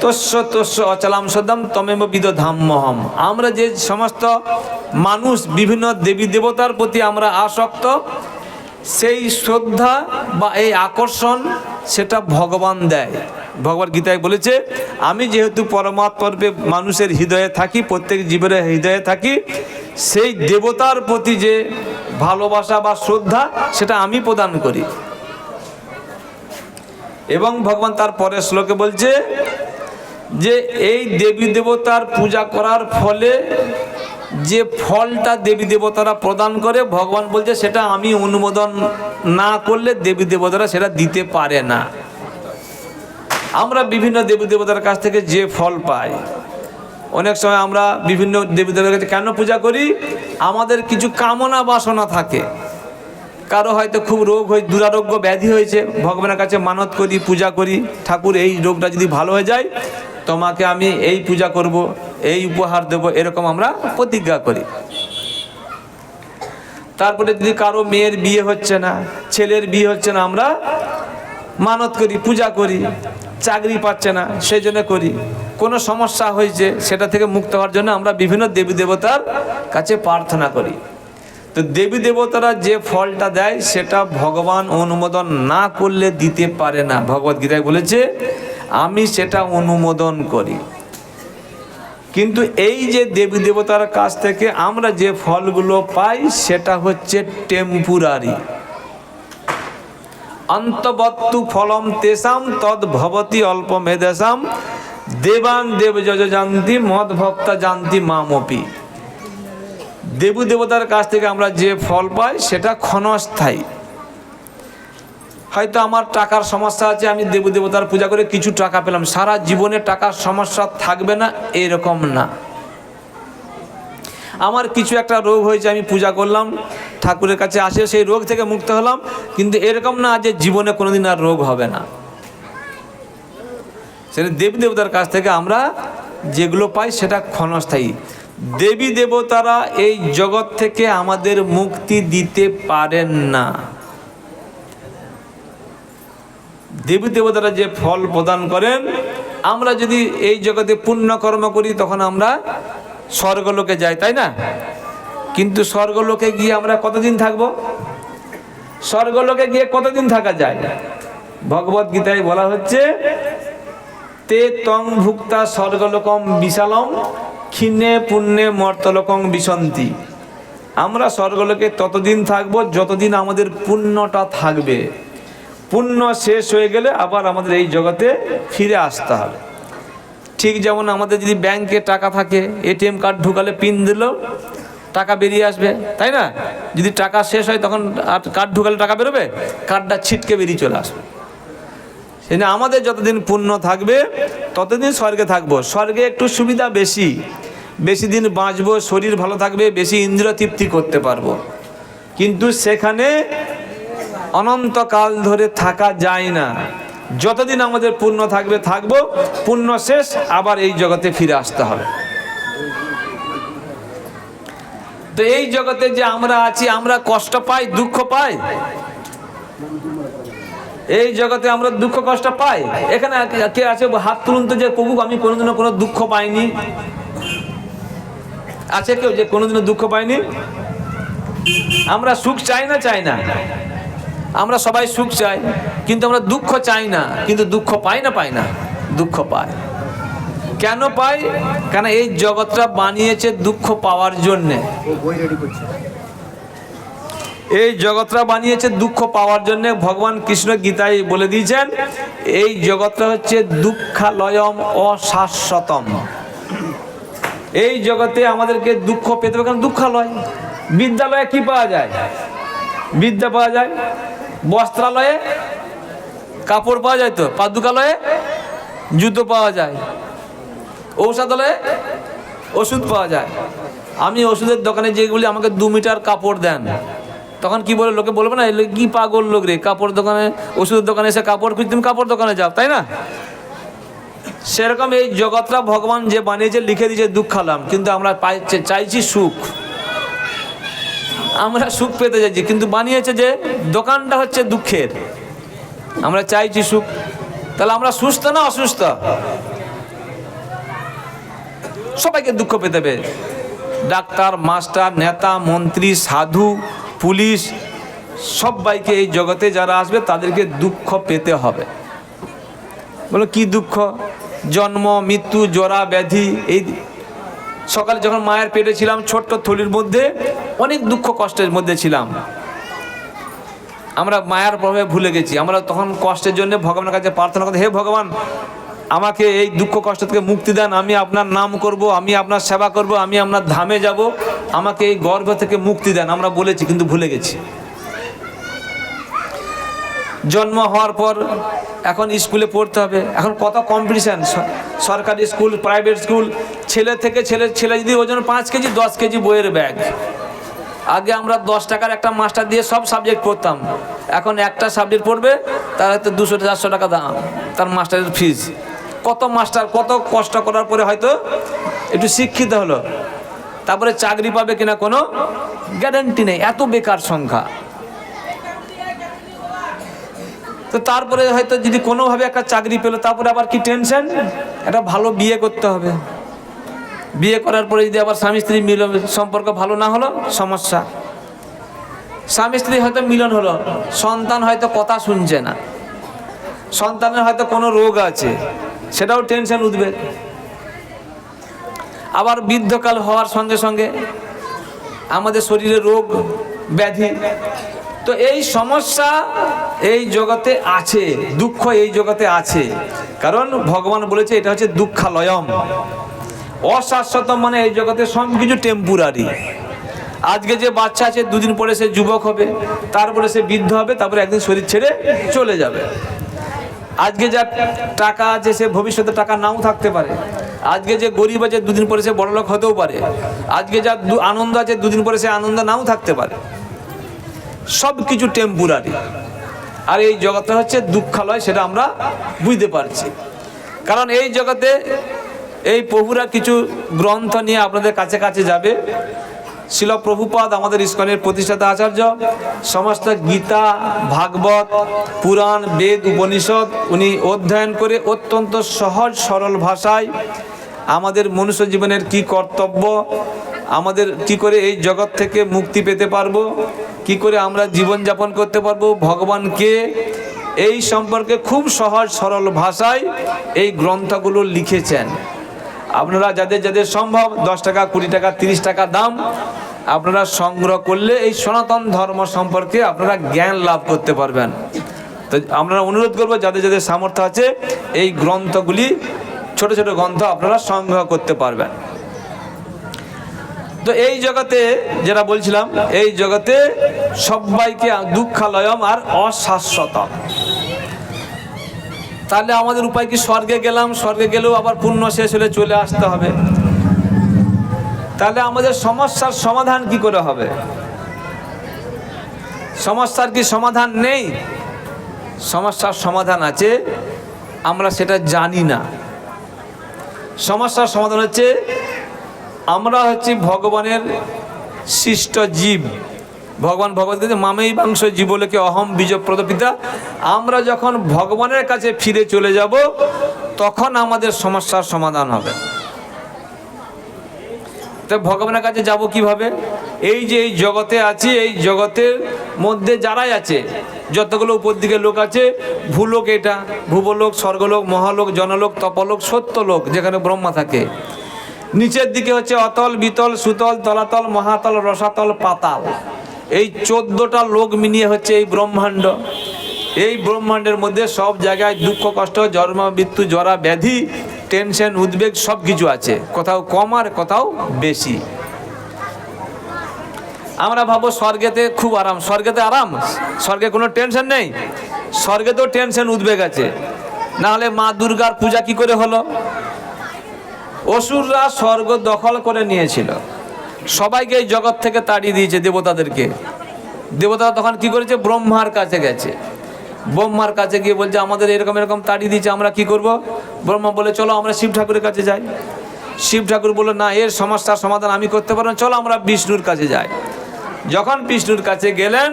तस्य तस्य अचलाम श्रद्धाम तमेव विद धाम्यहम। আমরা যে সমস্ত মানুষ বিভিন্ন দেবী দেবতার প্রতি আমরা আসক্ত, সেই শ্রদ্ধা বা এই আকর্ষণ সেটা ভগবান দেয়। ভগবত গীতায় বলেছে, আমি যেহেতু পরমাত্মার মানুষের হৃদয়ে থাকি, প্রত্যেক জীবের হৃদয়ে থাকি, সেই দেবতার প্রতি যে ভালোবাসা বা শ্রদ্ধা সেটা আমি প্রদান করি। এবং ভগবান তার পরের শ্লোকে বলছে যে এই দেবী দেবতার পূজা করার ফলে যে ফলটা দেবী দেবতারা প্রদান করে, ভগবান বলছে সেটা আমি অনুমোদন না করলে দেবী দেবতারা সেটা দিতে পারে না। আমরা বিভিন্ন দেবী দেবতার কাছ থেকে যে ফল পাই, অনেক সময় আমরা বিভিন্ন দেবী দেবতার কাছে কেন পূজা করি? আমাদের কিছু কামনা বাসনা থাকে। কারো হয়তো খুব রোগ হয়ে দুরারোগ্য ব্যাধি হয়েছে, ভগবানের কাছে মানত করি, পূজা করি, ঠাকুর এই রোগটা যদি ভালো হয়ে যায় তোমাকে আমি এই পূজা করব, এই উপহার দেব, এরকম আমরা প্রতিজ্ঞা করি। তারপরে যদি কারো মেয়ের বিয়ে হচ্ছে না, ছেলের বিয়ে হচ্ছে না, আমরা মানত করি, পূজা করি। চাকরি পাচ্ছে না, সেই জন্য করি। কোনো সমস্যা হয়েছে, সেটা থেকে মুক্ত হওয়ার জন্য আমরা বিভিন্ন দেবী দেবতার কাছে প্রার্থনা করি। তো দেবী দেবতারা যে ফলটা দেয় সেটা ভগবান অনুমোদন না করলে দিতে পারে না। ভগবত গীতায় বলেছে আমি সেটা অনুমোদন করি। কিন্তু এই যে দেবী দেবতার কাছ থেকে আমরা যে ফলগুলো পাই সেটা হচ্ছে টেম্পোরারি। অন্তবত্তু ফলম তেসাম তদ ভবতি অল্প মেদেশাম দেবান দেব যজ জানতি মদ ভক্তা জানতি মামপি। দেবী দেবতার কাছ থেকে আমরা যে ফল পাই সেটা ক্ষণস্থায়ী। হয়তো আমার টাকার সমস্যা আছে, আমি দেবী দেবতার পূজা করে কিছু টাকা পেলাম, সারা জীবনে টাকার সমস্যা থাকবে না এরকম না। আমার কিছু একটা রোগ হয়েছে, আমি পূজা করলাম, ঠাকুরের কাছে আসে, সেই রোগ থেকে মুক্ত হলাম, কিন্তু এরকম না যে জীবনে কোনোদিন আর রোগ হবে না। সেটা দেবী দেবতার কাছ থেকে আমরা যেগুলো পাই সেটা ক্ষণস্থায়ী। দেবী দেবতারা এই জগৎ থেকে আমাদের মুক্তি দিতে পারেন না। দেবী দেবতারা যে ফল প্রদান করেন, আমরা যদি এই জগতে পুণ্যকর্ম করি তখন আমরা স্বর্গলোকে যাই, তাই না? কিন্তু স্বর্গলোকে গিয়ে আমরা কতদিন থাকবো? স্বর্গলোকে গিয়ে কতদিন থাকা যায়? ভগবত গীতায় বলা হচ্ছে তে তং ভুক্তা স্বর্গলোকম বিশালম ক্ষীণে পুণ্যে মর্তলোকং বিশন্তি। আমরা স্বর্গলোকে ততদিন থাকবো যতদিন আমাদের পুণ্যটা থাকবে। পুণ্য শেষ হয়ে গেলে আবার আমাদের এই জগতে ফিরে আসতে হবে। ঠিক যেমন আমাদের যদি ব্যাংকে টাকা থাকে, এটিএম কার্ড ঢুকালে পিন দিল টাকা বেরিয়ে আসবে, তাই না? যদি টাকা শেষ হয় তখন কার্ড ঢুকালে টাকা বেরোবে? কার্ডটা ছিটকে বেরিয়ে চলে আসবে। সেই জন্য আমাদের যতদিন পুণ্য থাকবে ততদিন স্বর্গে থাকবো। স্বর্গে একটু সুবিধা বেশি, বেশি দিন বাঁচবো, শরীর ভালো থাকবে, বেশি ইন্দ্রিয় তৃপ্তি করতে পারবো। কিন্তু সেখানে অনন্তকাল ধরে থাকা যায় না। যতদিন আমাদের পুণ্য থাকবে থাকবো, পুণ্য শেষ আবার এই জগতে ফিরে আসতে হবে। তো এই জগতে যে আমরা আছি, আমরা কষ্ট পাই, দুঃখ পাই। এই জগতে আমরা দুঃখ কষ্ট পাই। এখানে কে আছে হাত তুলুন তো যে প্রভু আমি কোনোদিনও কোনো দুঃখ পাইনি? আছে কেউ যে কোনোদিনও দুঃখ পাইনি? আমরা সুখ চাই না? চাই না? আমরা সবাই সুখ চাই, কিন্তু আমরা দুঃখ চাই না। কিন্তু দুঃখ পাই না? পাই না? দুঃখ পাই। কেন পাই? কেন এই জগৎটা বানিয়েছে দুঃখ পাওয়ার জন্যে। এই জগৎটা বানিয়েছে দুঃখ পাওয়ার জন্য। ভগবান কৃষ্ণ গীতায় বলে দিয়েছেন এই জগৎটা হচ্ছে দুঃখালয়ম অশাশ্বতম। এই জগতে আমাদেরকে দুঃখ পেতে হবে, কারণ দুঃখালয়। বিদ্যালয়ে কি পাওয়া যায়? বিদ্যা পাওয়া যায়। বস্ত্রালয়ে কাপড় পাওয়া যায়, তো পাদুকালয়ে জুতো পাওয়া যায়। ঔষধালয়ে ওষুধ পাওয়া যায়। আমি ওষুধের দোকানে যেগুলি আমাকে 2 মিটার কাপড় দেন, তখন কি বলে? লোকে বলবে না কি পাগল লোক রে, কাপড় দোকানে ওষুধের দোকানে এসে কাপড় খুঁজতে, তুমি কাপড় দোকানে যাও, তাই না? সেরকম এই জগৎটা ভগবান যে বানিয়েছে লিখে দিয়েছে দুঃখালাম, কিন্তু আমরা চাইছি সুখ, আমরা সুখ পেতে চাইছি, কিন্তু বানিয়েছে যে দোকানটা হচ্ছে দুঃখের, আমরা চাইছি সুখ। তাহলে আমরা সুস্থ না অসুস্থ? সবাইকে দুঃখ পেতে হবে, ডাক্তার, মাস্টার, নেতা, মন্ত্রী, সাধু, পুলিশ, সবাইকে এই জগতে যারা আসবে তাদেরকে দুঃখ পেতে হবে। বলো কি দুঃখ? জন্ম, মৃত্যু, জরা, ব্যাধি। এই সকালে যখন মায়ের পেটে ছিলাম, ছোট্ট থলির মধ্যে অনেক দুঃখ কষ্টের মধ্যে ছিলাম, আমরা মায়ার প্রভাবে ভুলে গেছি। আমরা তখন কষ্টের জন্য ভগবানের কাছে প্রার্থনা করতে, হে ভগবান আমাকে এই দুঃখ কষ্ট থেকে মুক্তি দেন, আমি আপনার নাম করব, আমি আপনার সেবা করব, আমি আপনার ধামে যাব, আমাকে এই গর্ভ থেকে মুক্তি দেন, আমরা বলেছি, কিন্তু ভুলে গেছি। জন্ম হওয়ার পর এখন স্কুলে পড়তে হবে, এখন কত কম্পিটিশান, সরকারি স্কুল, প্রাইভেট স্কুল, ছেলে থেকে ছেলে যদি ওজন 5 কেজি 10 কেজি বইয়ের ব্যাগ। আগে আমরা 10 টাকার একটা মাস্টার দিয়ে সব সাবজেক্ট পড়তাম, এখন একটা সাবজেক্ট পড়বে তার হয়তো 200-400 টাকা দাম, তার মাস্টারের ফিজ। কত মাস্টার কত কষ্ট করার পরে হয়তো একটু শিক্ষিত হলো, তারপরে চাকরি পাবে কিনা কোনো গ্যারান্টি নেই, এত বেকার সংখ্যা। তো তারপরে হয়তো যদি কোনোভাবে একটা চাকরি পেলো, তারপরে আবার কি টেনশন, একটা ভালো বিয়ে করতে হবে, বিয়ে করার পরে যদি আবার স্বামী স্ত্রী মিলন সম্পর্ক ভালো না হলো সমস্যা। স্বামী স্ত্রী হয়তো মিলন হলো, সন্তান হয়তো কথা শুনছে না, সন্তানের হয়তো কোনো রোগ আছে, সেটাও টেনশন উঠবে। আবার বৃদ্ধকাল হওয়ার সঙ্গে সঙ্গে আমাদের শরীরে রোগ ব্যাধি। তো এই সমস্যা এই জগতে আছে, দুঃখ এই জগতে আছে, কারণ ভগবান বলেছে এটা হচ্ছে দুঃখালয়ম, অশাশ্বত। মানে এই জগতে সব কিছু টেম্পোরারি। আজকে যে বাচ্চা আছে 2 দিন পরে সে যুবক হবে, তারপরে সে বৃদ্ধ হবে, তারপরে একদিন শরীর ছেড়ে চলে যাবে। আজকে যা টাকা আছে সে ভবিষ্যতে টাকা নাও থাকতে পারে, আজকে যে গরিব আছে 2 দিন পরে সে বড়লোক হতেও পারে, আজকে যা আনন্দ আছে 2 দিন পরে সে আনন্দ নাও থাকতে পারে, সব কিছু টেম্পোরারি। আর এই জগৎটা হচ্ছে দুঃখালয়, সেটা আমরা বুঝতে পারছি। কারণ এই জগতে এই প্রভুরা কিছু গ্রন্থ নিয়ে আপনাদের কাছে কাছে যাবে। শিল প্রভুপাদ আমাদের ইস্কনের প্রতিষ্ঠাতা আচার্য সমস্ত গীতা, ভাগবত, পুরাণ, বেদ, উপনিষদ উনি অধ্যয়ন করে অত্যন্ত সহজ সরল ভাষায় আমাদের মনুষ্য জীবনের কি কর্তব্য, আমাদের কি করে এই জগৎ থেকে মুক্তি পেতে পারবো, কি করে আমরা জীবনযাপন করতে পারবো, ভগবানকে, এই সম্পর্কে খুব সহজ সরল ভাষায় এই গ্রন্থগুলো লিখেছেন। আপনারা যাদের যাদের সম্ভব 10 টাকা, 20 টাকা, 30 টাকা দাম আপনারা সংগ্রহ করলে এই সনাতন ধর্ম সম্পর্কে আপনারা জ্ঞান লাভ করতে পারবেন। তো আমরা অনুরোধ করবো যাদের যাদের সামর্থ্য আছে এই গ্রন্থগুলি, ছোট ছোট গ্রন্থ আপনারা সংগ্রহ করতে পারবেন। তো এই জগতে যেটা বলছিলাম, এই জগতে সবাইকে দুঃখালয়ম আর অশাশ্বত। তাহলে আমাদের উপায় কি? স্বর্গে গেলাম, স্বর্গে গেলেও আবার পুণ্য শেষ হলে চলে আসতে হবে। তাহলে আমাদের সমস্যার সমাধান কি করে হবে? সমস্যার কি সমাধান নেই? সমস্যার সমাধান আছে, আমরা সেটা জানি না। সমস্যার সমাধান হচ্ছে আমরা হচ্ছি ভগবানের সৃষ্ট জীব। ভগবান ভগবদ্গীতা মামেই বাংশ জীবলোকে অহম বীজপ্রদ পিতা। আমরা যখন ভগবানের কাছে ফিরে চলে যাব তখন আমাদের সমস্যার সমাধান হবে। তো ভগবানের কাছে যাব কিভাবে? এই যে এই জগতে আছি, এই জগতের মধ্যে যারাই আছে, যতগুলো উপর দিকে লোক আছে, ভূলোক, এটা ভূবলোক, স্বর্গলোক, মহালোক, জনলোক, তপলোক, সত্যলোক যেখানে ব্রহ্মা থাকে। নিচের দিকে হচ্ছে অতল, বিতল, সুতল, তলাতল, মহাতল, রসাতল, পাতাল। এই 14টা লোক মিলিয়ে হচ্ছে এই ব্রহ্মাণ্ড। এই ব্রহ্মাণ্ডের মধ্যে সব জায়গায় দুঃখ কষ্ট, জন্ম মৃত্যু, জরা ব্যাধি, টেনশন, উদ্বেগ সব কিছু আছে, কোথাও কম আর কোথাও বেশি। আমরা ভাবো স্বর্গেতে খুব আরাম, স্বর্গেতে আরাম, স্বর্গে কোনো টেনশন নেই। স্বর্গেতেও টেনশন উদ্বেগ আছে। নাহলে মা দুর্গার পূজা কি করে হলো? অসুররা স্বর্গ দখল করে নিয়েছিল, সবাইকে এই জগৎ থেকে তাড়িয়ে দিয়েছে, দেবতাদেরকে। দেবতারা তখন কি করেছে? ব্রহ্মার কাছে গেছে। ব্রহ্মার কাছে গিয়ে বলছে আমাদের এরকম এরকম তাড়িয়ে দিয়েছে, আমরা কি করব? ব্রহ্মা বলে চলো আমরা শিব ঠাকুরের কাছে যাই। শিব ঠাকুর বললো না, এর সমস্যার সমাধান আমি করতে পারবো না, চলো আমরা বিষ্ণুর কাছে যাই। যখন বিষ্ণুর কাছে গেলেন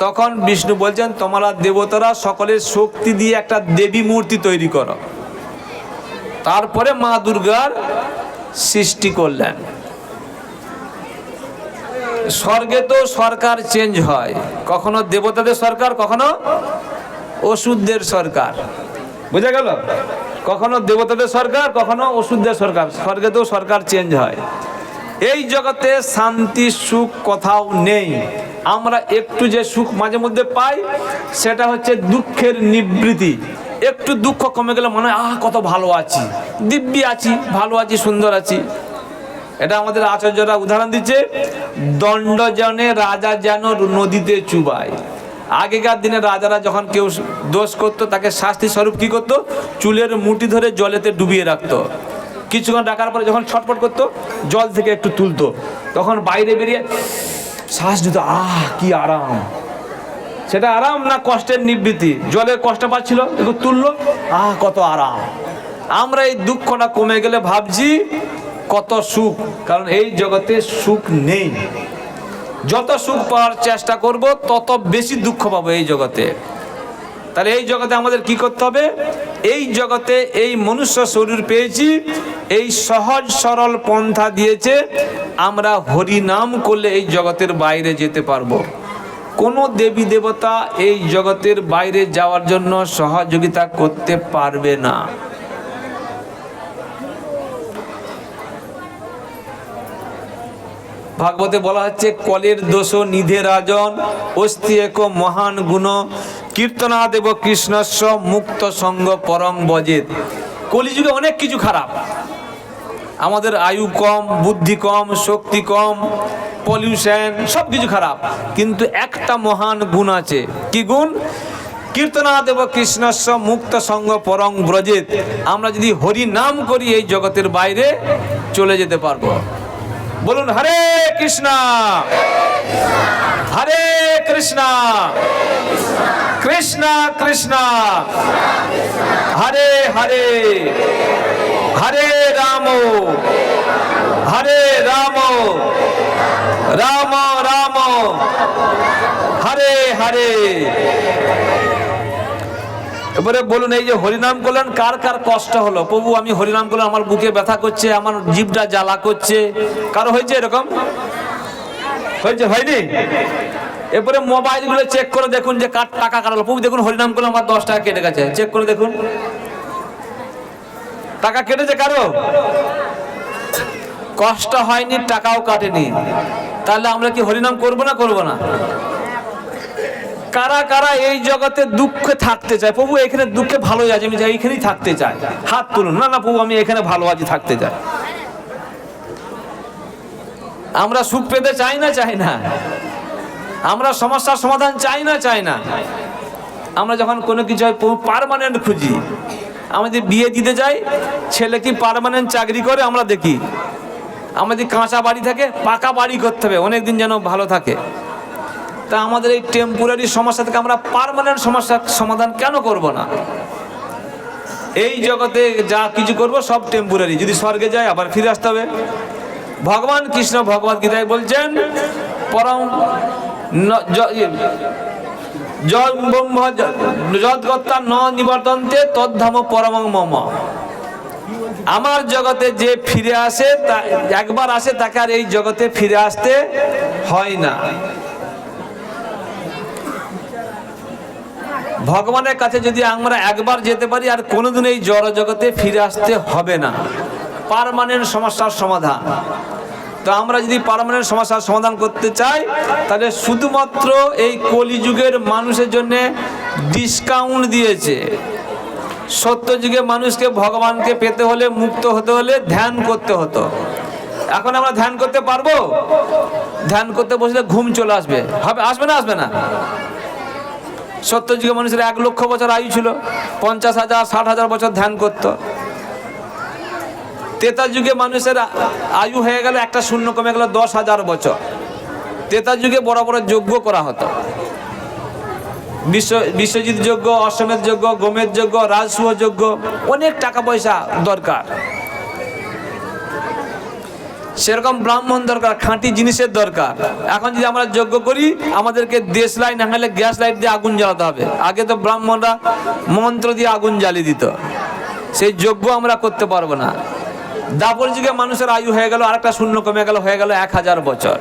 তখন বিষ্ণু বলছেন তোমরা দেবতারা সকলের শক্তি দিয়ে একটা দেবী মূর্তি তৈরি করো। তারপরে মা দুর্গার সৃষ্টি করলেন। স্বর্গে তো সরকার চেঞ্জ হয়, কখনো দেবতাদের সরকার, কখনো অসুরদের সরকার, বুঝা গেল? কখনো দেবতাদের সরকার, কখনো অসুরদের সরকার, স্বর্গে তো সরকার চেঞ্জ হয়। এই জগতে শান্তি সুখ কোথাও নেই। আমরা একটু যে সুখ মাঝে মধ্যে পাই সেটা হচ্ছে দুঃখের নিবৃত্তি। একটু দুঃখ কমে গেলে মনে হয় কত ভালো আছি, দিব্যি আছি, ভালো আছি, সুন্দর আছি। এটা আমাদের আচার্যরা উদাহরণ দিচ্ছে, দণ্ডজনে রাজা যেন নদীতে চুবায়। আগেকার দিনে রাজারা যখন কেউ দোষ করতো তাকে শাস্তি স্বরূপ কি করতো, চুলের মুঠি ধরে জলেতে ডুবিয়ে রাখতো। কিছুক্ষণ রাখার পরে যখন ছটফট করতো জল থেকে একটু তুলতো, তখন বাইরে বেরিয়ে শ্বাস দিত, কি আরাম। সেটা আরাম না কষ্টের নিবৃত্তি? জলে কষ্ট পাচ্ছিল, একটু তুললো, কত আরাম। আমরা এই দুঃখটা কমে গেলে ভাবছি কত সুখ, কারণ এই জগতে সুখ নেই। যত সুখ পাওয়ার চেষ্টা করব তত বেশি দুঃখ পাবো এই জগতে। তাহলে এই জগতে আমাদের কি করতে হবে? এই জগতে এই মনুষ্য শরীর পেয়েছি, এই সহজ সরল পন্থা দিয়েছে, আমরা হরি নাম করলে এই জগতের বাইরে যেতে পারবো। কোনো দেবী দেবতা এই জগতের বাইরে যাওয়ার জন্য সহযোগিতা করতে পারবে না। ভাগবতে বলা হচ্ছে কলের দোষ নিধে রাজন অস্তি এক মহান গুণ কীর্তনা দেব কৃষ্ণস্ব মুক্ত সঙ্গ পরং বজেত। কলিযুগে অনেক কিছু খারাপ, আমাদের আয়ু কম, বুদ্ধি কম, শক্তি কম, পলিউশন, সব কিছু খারাপ, কিন্তু একটা মহান গুণ আছে। কি গুণ? কীর্তনা দেব কৃষ্ণস্ব মুক্ত সঙ্গ পরং ব্রজেত। আমরা যদি হরি নাম করি এই জগতের বাইরে চলে যেতে পারবো। বলুন হরে কৃষ্ণ হরে কৃষ্ণ কৃষ্ণ কৃষ্ণ হরে হরে হরে রাম হরে রাম রাম রাম হরে হরে। এবারে বলুন, এই যে হরিনাম করলেন কার কার কষ্ট হলো? প্রভু আমি হরিনাম করলাম, আমার বুকে ব্যথা করছে, আমার জিভটা জ্বালা করছে। কারো হয়েছে এরকম? হয়েছে? হয়নি? এরপরে মোবাইল গুলো চেক করে দেখুন যে কার টাকা কাটলো। প্রভু দেখুন হরিনাম করলাম, আমার 10 টাকা কেটে গেছে, চেক করে দেখুন টাকা কেটেছে কারো? কষ্ট হয়নি, টাকাও কাটেনি। তাহলে আমরা কি হরিনাম করবো না করবো না? কারা কারা এই জগতে দুঃখে থাকতে চায়? প্রভু এখানে দুঃখে ভালো আছে, আমি যাই এখানেই থাকতে চাই, হাত তুলুন। না না প্রভু আমি এখানে ভালো আছি, থাকতে চাই। আমরা সুখ পেতে চাই না চাই না? আমরা সমস্যার সমাধান চাই না চাই না? আমরা যখন কোনো কিছু পার্মানেন্ট খুঁজি, আমাদের বিয়ে দিতে যাই, ছেলে কি পার্মানেন্ট চাকরি করে আমরা দেখি। আমাদের কাঁচা বাড়ি থাকে, পাকা বাড়ি করতে হবে অনেকদিন যেন ভালো থাকে। তা আমাদের এই টেম্পোরারি সমস্যা থেকে আমরা পার্মানেন্ট সমস্যার সমাধান কেন করব না? এই জগতে যা কিছু করব সব টেম্পোরারি। যদি স্বর্গে যায় আবার ফিরে আসতে হবে। ভগবান কৃষ্ণ ভগবদ গীতায় বলছেন পরম যদ্গত্তা ন নিবর্তন্তে তদ্ধাম পরমং মম। আমার জগতে যে ফিরে আসে, একবার আসে, তাকে আর এই জগতে ফিরে আসতে হয় না। ভগবানের কাছে যদি আমরা একবার যেতে পারি আর কোনোদিন এই জড় জগতে ফিরে আসতে হবে না। পার্মানেন্ট সমস্যার সমাধান। তো আমরা যদি পার্মানেন্ট সমস্যার সমাধান করতে চাই তাহলে শুধুমাত্র এই কলিযুগের মানুষের জন্য ডিসকাউন্ট দিয়েছে। সত্যযুগে মানুষকে ভগবানকে পেতে হলে, মুক্ত হতে হলে ধ্যান করতে হতো। এখন আমরা ধ্যান করতে পারবো? ধ্যান করতে বসলে ঘুম চলে আসবে। আসবে না? আসবে না? সত্যযুগে মানুষের 1 লক্ষ বছর আয়ু ছিল, 50,000 60,000 বছর ধ্যান করত। ত্রেতা যুগে মানুষের আয়ু হয়ে গেল, একটা শূন্য কমে গেল 10,000 বছর। ত্রেতা যুগে বড় বড় যজ্ঞ করা হতো। বিশ্বজিৎ যজ্ঞ, অশ্বমেধ যজ্ঞ, গোমেধ যজ্ঞ, রাজসূয় যজ্ঞ, অনেক টাকা পয়সা দরকার। সেরকম ব্রাহ্মণ দরকার, খাঁটি জিনিসের দরকার। এখন যদি আমরা যজ্ঞ করি, আমাদেরকে দেশ লাইট না হলে গ্যাস লাইট দিয়ে আগুন জ্বালাতে হবে। আগে তো ব্রাহ্মণরা মন্ত্র দিয়ে আগুন জ্বালিয়ে দিত, সেই যজ্ঞ আমরা করতে পারবো না। দাপর যুগে মানুষের আয়ু হয়ে গেল, আরেকটা শূন্য কমে গেল, হয়ে গেল 1000 বছর।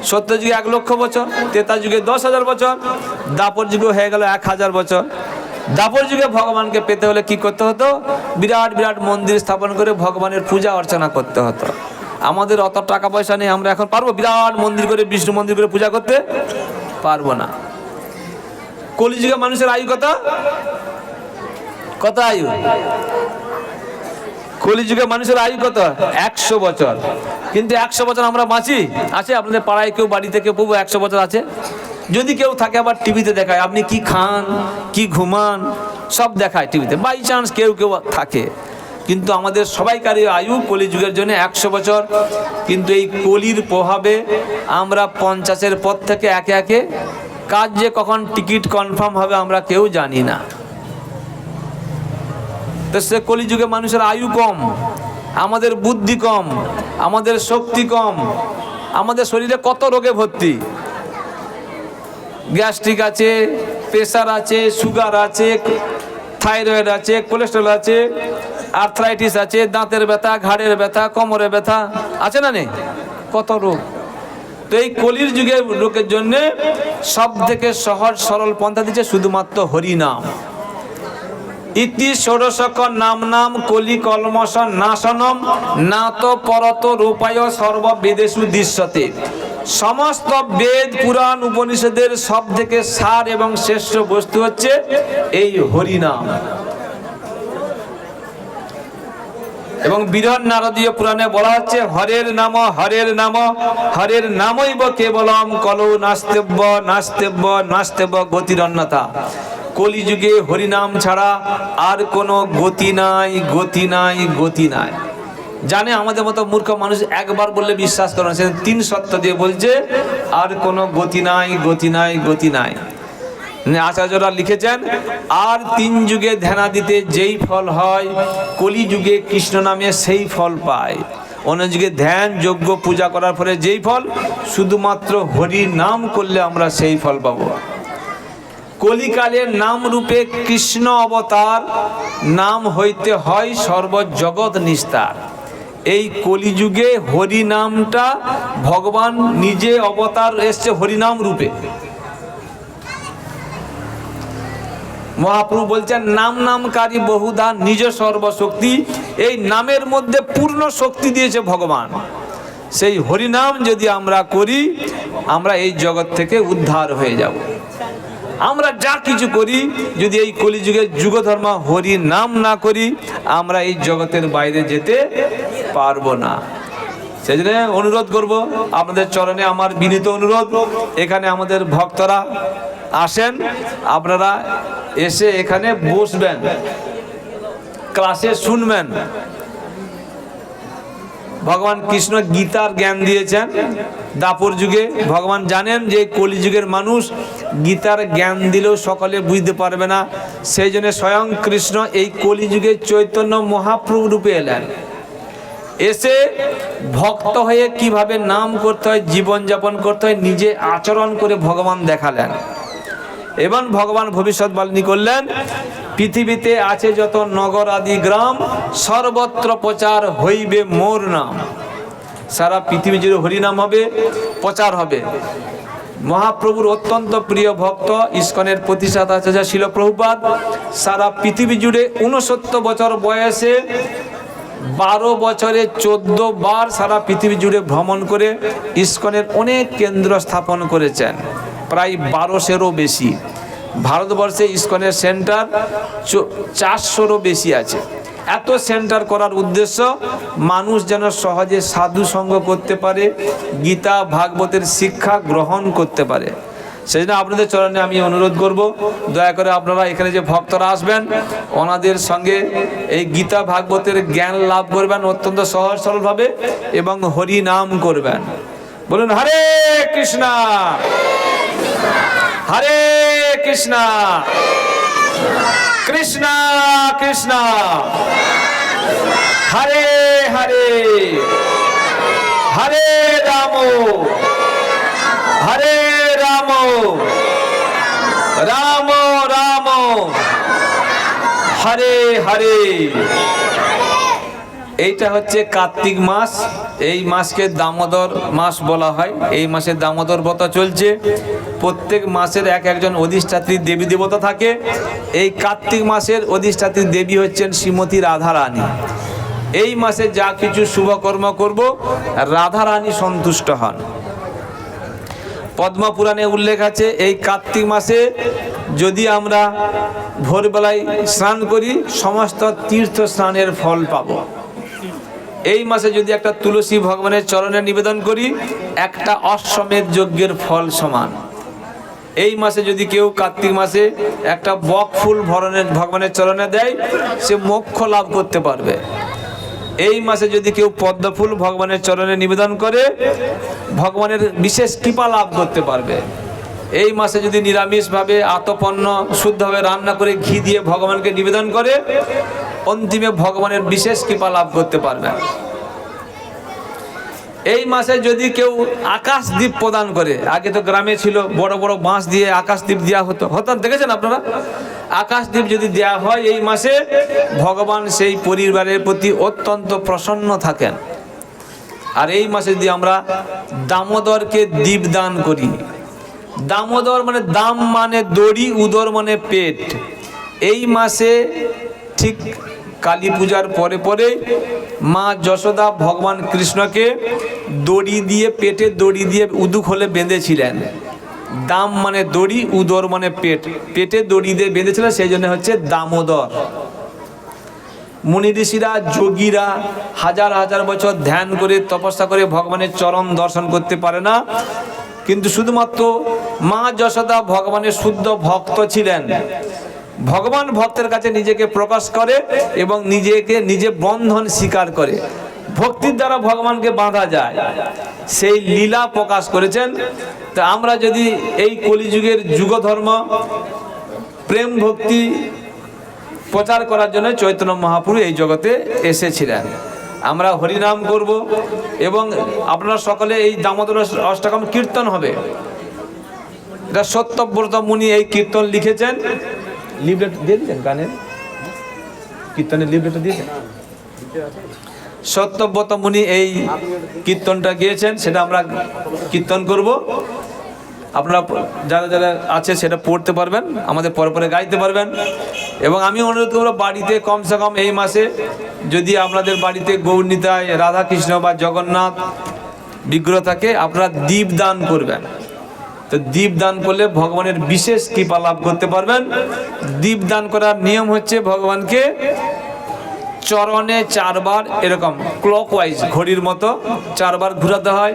সত্য যুগে 1 লক্ষ বছর, ত্রেতা যুগে 10,000 বছর, দাপর যুগে হয়ে গেল 1000 বছর। দাপর যুগে ভগবানকে পেতে হলে কি করতে হতো? বিরাট বিরাট মন্দির স্থাপন করে ভগবানের পূজা অর্চনা করতে হতো। আমাদের অত টাকা পয়সা নেই, আমরা এখন পারবো বিরাট মন্দির করে, বিষ্ণু মন্দির করে পূজা করতে? পারবো না। কলিযুগে মানুষের আয়ু কত? কত আয়ু? কলিযুগে মানুষের আয়ু কত? 100 বছর। কিন্তু 100 বছর আমরা বাঁচি? আছে আপনাদের পাড়ায় কেউ, বাড়িতে কেউ 100 বছর আছে? যদি কেউ থাকে, আবার টিভিতে দেখায় আপনি কি খান, কি ঘুমান, সব দেখায় টিভিতে, বাই চান্স কেউ কেউ থাকে। কিন্তু আমাদের সবাইকারই আয়ু কলিযুগের জন্য 100 বছর। কিন্তু এই কলির প্রভাবে আমরা 50-এর পর থেকে একে একে কাজ যে কখন টিকিট কনফার্ম হবে আমরা কেউ জানি না। তো সে কলিযুগে মানুষের আয়ু কম, আমাদের বুদ্ধি কম, আমাদের শক্তি কম, আমাদের শরীরে কত রোগে ভর্তি। গ্যাস্ট্রিক আছে, প্রেসার আছে, সুগার আছে, থাইরয়েড আছে, কোলেস্টেরল আছে, আর্থ্রাইটিস আছে, দাঁতের ব্যথা, ঘাড়ের ব্যথা, কোমরে ব্যথা, আছে না নেই? কত রোগ। তো এই কলির যুগের লোকের জন্য সব থেকে সহজ সরল পন্থা দিচ্ছে শুধুমাত্র হরি নাম। ইতি ষোড়শক নাম নাম কলি কলমশ নাশনম নাত পরত রূপায় সর্ববেদেষু দৃশ্যতে। সমস্ত বেদ, পুরাণ, উপনিষদের সব থেকে সার এবং শ্রেষ্ঠ বস্তু হচ্ছে এই হরিনাম। এবং বৃহৎ নারদীয় পুরাণে বলা হচ্ছে হরের নাম হরের নাম হরের নামৈব কেবলম কলৌ নাস্তেব্য নাস্তেব্য নাস্তেব্য গতিরন্যতা। কলিযুগে হরিনাম ছাড়া আর কোনো গতি নাই, গতি নাই, গতি নাই। জানে আমাদের মতো মূর্খ মানুষ একবার বললে বিশ্বাস করে না, সে 3 সত্য দিয়ে বলছে আর কোনো গতি নাই, গতি নাই, গতি নাই। আচার্যরা লিখেছেন আর 3 যুগে ধ্যানাদিতে যেই ফল হয়, কলিযুগে কৃষ্ণ নামে সেই ফল পায়। অন্য যুগে ধ্যান, যজ্ঞ, পূজা করার ফলে যেই ফল, শুধুমাত্র হরি নাম করলে আমরা সেই ফল পাবো। কলিকালের নাম রূপে কৃষ্ণ অবতার, নাম হইতে হয় সর্বজগৎ নিস্তার। এই কলিযুগে হরি নামটা ভগবান নিজে অবতার এসছে হরিনাম রূপে। মহাপ্রভু বলছেন নাম নামকারী বহুধা নিজ সর্বশক্তি। এই নামের মধ্যে পূর্ণ শক্তি দিয়েছে ভগবান। সেই হরিনাম যদি আমরা করি, আমরা এই জগৎ থেকে উদ্ধার হয়ে যাব। আমরা যা কিছু করি, যদি এই কলিযুগের যুগধর্ম হরি নাম না করি, আমরা এই জগতের বাইরে যেতে পারবো না। সেই জন্য অনুরোধ করব আপনাদের চরণে, আমার বিনীত অনুরোধ, এখানে আমাদের ভক্তরা আসেন, আপনারা এসে এখানে বসবেন, ক্লাসে শুনবেন। ভগবান কৃষ্ণ গীতার জ্ঞান দিয়েছেন দাপর যুগে। ভগবান জানেন যে কলিযুগের মানুষ গীতার জ্ঞান দিলেও সকলে বুঝতে পারবে না, সেই জন্য স্বয়ং কৃষ্ণ এই কলিযুগে চৈতন্য মহাপ্রভু রূপে এলেন। এসে ভক্ত হয়ে কিভাবে নাম করতে হয়, জীবনযাপন করতে হয়, নিজে আচরণ করে ভগবান দেখালেন। এবং ভগবান ভবিষ্যৎবাণী করলেন, পৃথিবীতে আছে যত নগর আদি গ্রাম, সর্বত্র প্রচার হইবে মোর নাম। সারা পৃথিবী জুড়ে হরিনাম হবে, প্রচার হবে। মহাপ্রভুর অত্যন্ত প্রিয় ভক্ত, ইস্কনের প্রতিষ্ঠাতা আচার্য শিল প্রভুপাদ সারা পৃথিবী জুড়ে 69 বছর বয়সে 12 বছরে 14 বার সারা পৃথিবী জুড়ে ভ্রমণ করে ইস্কনের অনেক কেন্দ্র স্থাপন করেছেন, প্রায় 1200-এরও বেশি। ভারতবর্ষে ইস্কনের সেন্টার 400-এরও বেশি আছে। এত সেন্টার করার উদ্দেশ্য মানুষ যেন সহজে সাধু সঙ্গ করতে পারে, গীতা ভাগবতের শিক্ষা গ্রহণ করতে পারে। সেই জন্য আপনাদের চরণে আমি অনুরোধ করব, দয়া করে আপনারা এখানে যে ভক্তরা আসবেন, ওনাদের সঙ্গে এই গীতা ভাগবতের জ্ঞান লাভ করবেন অত্যন্ত সহজ সরলভাবে, এবং হরি নাম করবেন। বলুন হরে কৃষ্ণা হরে কৃষ্ণ কৃষ্ণ কৃষ্ণ হরে হরে হরে রাম হরে রাম রাম রাম হরে হরে। এইটা হচ্ছে কার্তিক মাস। এই মাসকে দামোদর মাস বলা হয়। এই মাসে দামোদর ব্রত চলছে। প্রত্যেক মাসের এক একজন অধিষ্ঠাত্রী দেবী দেবতা থাকে। এই কার্তিক মাসের অধিষ্ঠাত্রী দেবী হচ্ছেন শ্রীমতী রাধারানী। এই মাসে যা কিছু শুভকর্ম করব রাধারানী সন্তুষ্ট হন। পদ্মপুরাণে উল্লেখ আছে এই কার্তিক মাসে যদি আমরা ভোরবেলায় স্নান করি সমস্ত তীর্থ স্নানের ফল পাব। এই মাসে যদি একটা তুলসী ভগবানের চরণে নিবেদন করি একটা অশ্বমেধ যজ্ঞের ফল সমান। এই মাসে যদি কেউ কার্তিক মাসে একটা বক ফুল ভগবানের চরণে দেয় সে মোক্ষ লাভ করতে পারবে। এই মাসে যদি কেউ পদ্ম ফুল ভগবানের চরণে নিবেদন করে ভগবানের বিশেষ কৃপা লাভ করতে পারবে। এই মাসে যদি নিরামিষভাবে আতপন্ন শুদ্ধভাবে রান্না করে ঘি দিয়ে ভগবানকে নিবেদন করে অন্তিমে ভগবানের বিশেষ কৃপা লাভ করতে পারবে। এই মাসে যদি কেউ আকাশদ্বীপ প্রদান করে, আগে তো গ্রামে ছিল বড় বড় বাঁশ দিয়ে আকাশদ্বীপ দেওয়া হতো, দেখেছেন আপনারা? আকাশদ্বীপ যদি দেওয়া হয় এই মাসে ভগবান সেই পরিবারের প্রতি অত্যন্ত প্রসন্ন থাকেন। আর এই মাসে যদি আমরা দামোদরকে দীপ দান করি, দামোদর মানে দাম মানে দড়ি, উদর মানে পেট। এই মাসে ঠিক কালী পূজার পরে পরে মা যশোদা ভগবান কৃষ্ণকে দড়ি দিয়ে পেটে দড়ি দিয়ে উদু খোলে বেঁধেছিলেন। দাম মানে দড়ি, উদর মানে পেট, পেটে দড়ি দিয়ে বেঁধেছিলেন, সেই জন্য হচ্ছে দামোদর। মুনি ঋষিরা যোগীরা হাজার হাজার বছর ধ্যান করে তপস্যা করে ভগবানের চরণ দর্শন করতে পারে না, কিন্তু শুধুমাত্র মা যশোদা ভগবানের শুদ্ধ ভক্ত ছিলেন। ভগবান ভক্তের কাছে নিজেকে প্রকাশ করে এবং নিজে বন্ধন স্বীকার করে। ভক্তির দ্বারা ভগবানকে বাঁধা যায়, সেই লীলা প্রকাশ করেছেন। তা আমরা যদি এই কলিযুগের যুগধর্ম প্রেম ভক্তি প্রচার করার জন্য চৈতন্য মহাপ্রভু এই জগতে এসেছিলেন। আমরা হরিনাম করব এবং আপনারা সকলে এই দামোদর অষ্টকম কীর্তন হবে। এটা সত্যব্রত মুনি এই কীর্তন লিখেছেন। লিফলেট দিয়ে দিয়েছেন, গানের কীর্তনের লিফলেটটা দিয়েছেন। সত্যব্রত মুনি এই কীর্তনটা গিয়েছেন, সেটা আমরা কীর্তন করব। আপনারা যারা যারা আছে সেটা পড়তে পারবেন, আমাদের পরে পরে গাইতে পারবেন। এবং আমি অনুরোধ করব বাড়িতে কমসে কম এই মাসে যদি আপনাদের বাড়িতে গৌরনীতায় রাধাকৃষ্ণ বা জগন্নাথ বিগ্রহ থাকে আপনারা দীপ দান করবেন। তো দীপ দান করলে ভগবানের বিশেষ কৃপা লাভ করতে পারবেন। দীপ দান করার নিয়ম হচ্ছে ভগবানকে চরণে 4 বার এরকম ক্লকওয়াইজ ঘড়ির মতো 4 বার ঘুরাতে হয়,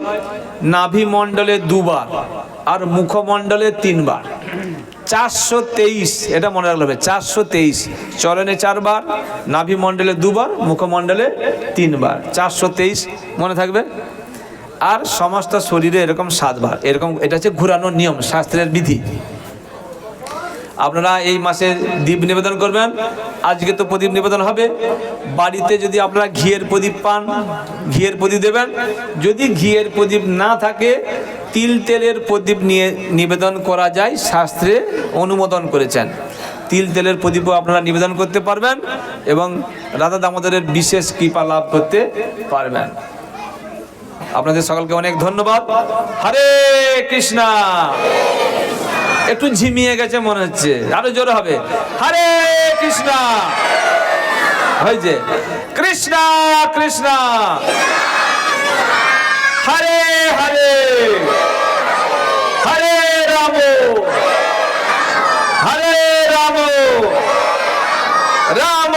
নাভি মণ্ডলে 2 বার আর মুখমণ্ডলে 3 বার। 423, এটা মনে রাখতে হবে। 423 চরণে 4 বার, নাভি মণ্ডলে 2 বার, মুখমণ্ডলে 3 বার, 423 মনে থাকবে। আর সমস্ত শরীরে এরকম 7 বার এরকম, এটা হচ্ছে ঘুরানোর নিয়ম, শাস্ত্রের বিধি। আপনারা এই মাসে দীপ নিবেদন করবেন। আজকে তো প্রদীপ নিবেদন হবে। বাড়িতে যদি আপনারা ঘিয়ের প্রদীপ পান ঘিয়ের প্রদীপ দেবেন। যদি ঘিয়ের প্রদীপ না থাকে তিল তেলের প্রদীপ নিয়ে নিবেদন করা যায়, শাস্ত্রে অনুমোদন করেছেন। তিল তেলের প্রদীপও আপনারা নিবেদন করতে পারবেন এবং রাধা দামোদরের বিশেষ কৃপা লাভ করতে পারবেন। আপনাদের সকলকে অনেক ধন্যবাদ। হরে কৃষ্ণ। একটু ঝিমিয়ে গেছে মনে হচ্ছে, আরো জোরে হবে। হরে কৃষ্ণ। হয়েছে কৃষ্ণ কৃষ্ণ হরে হরে হরে রাম হরে রাম রাম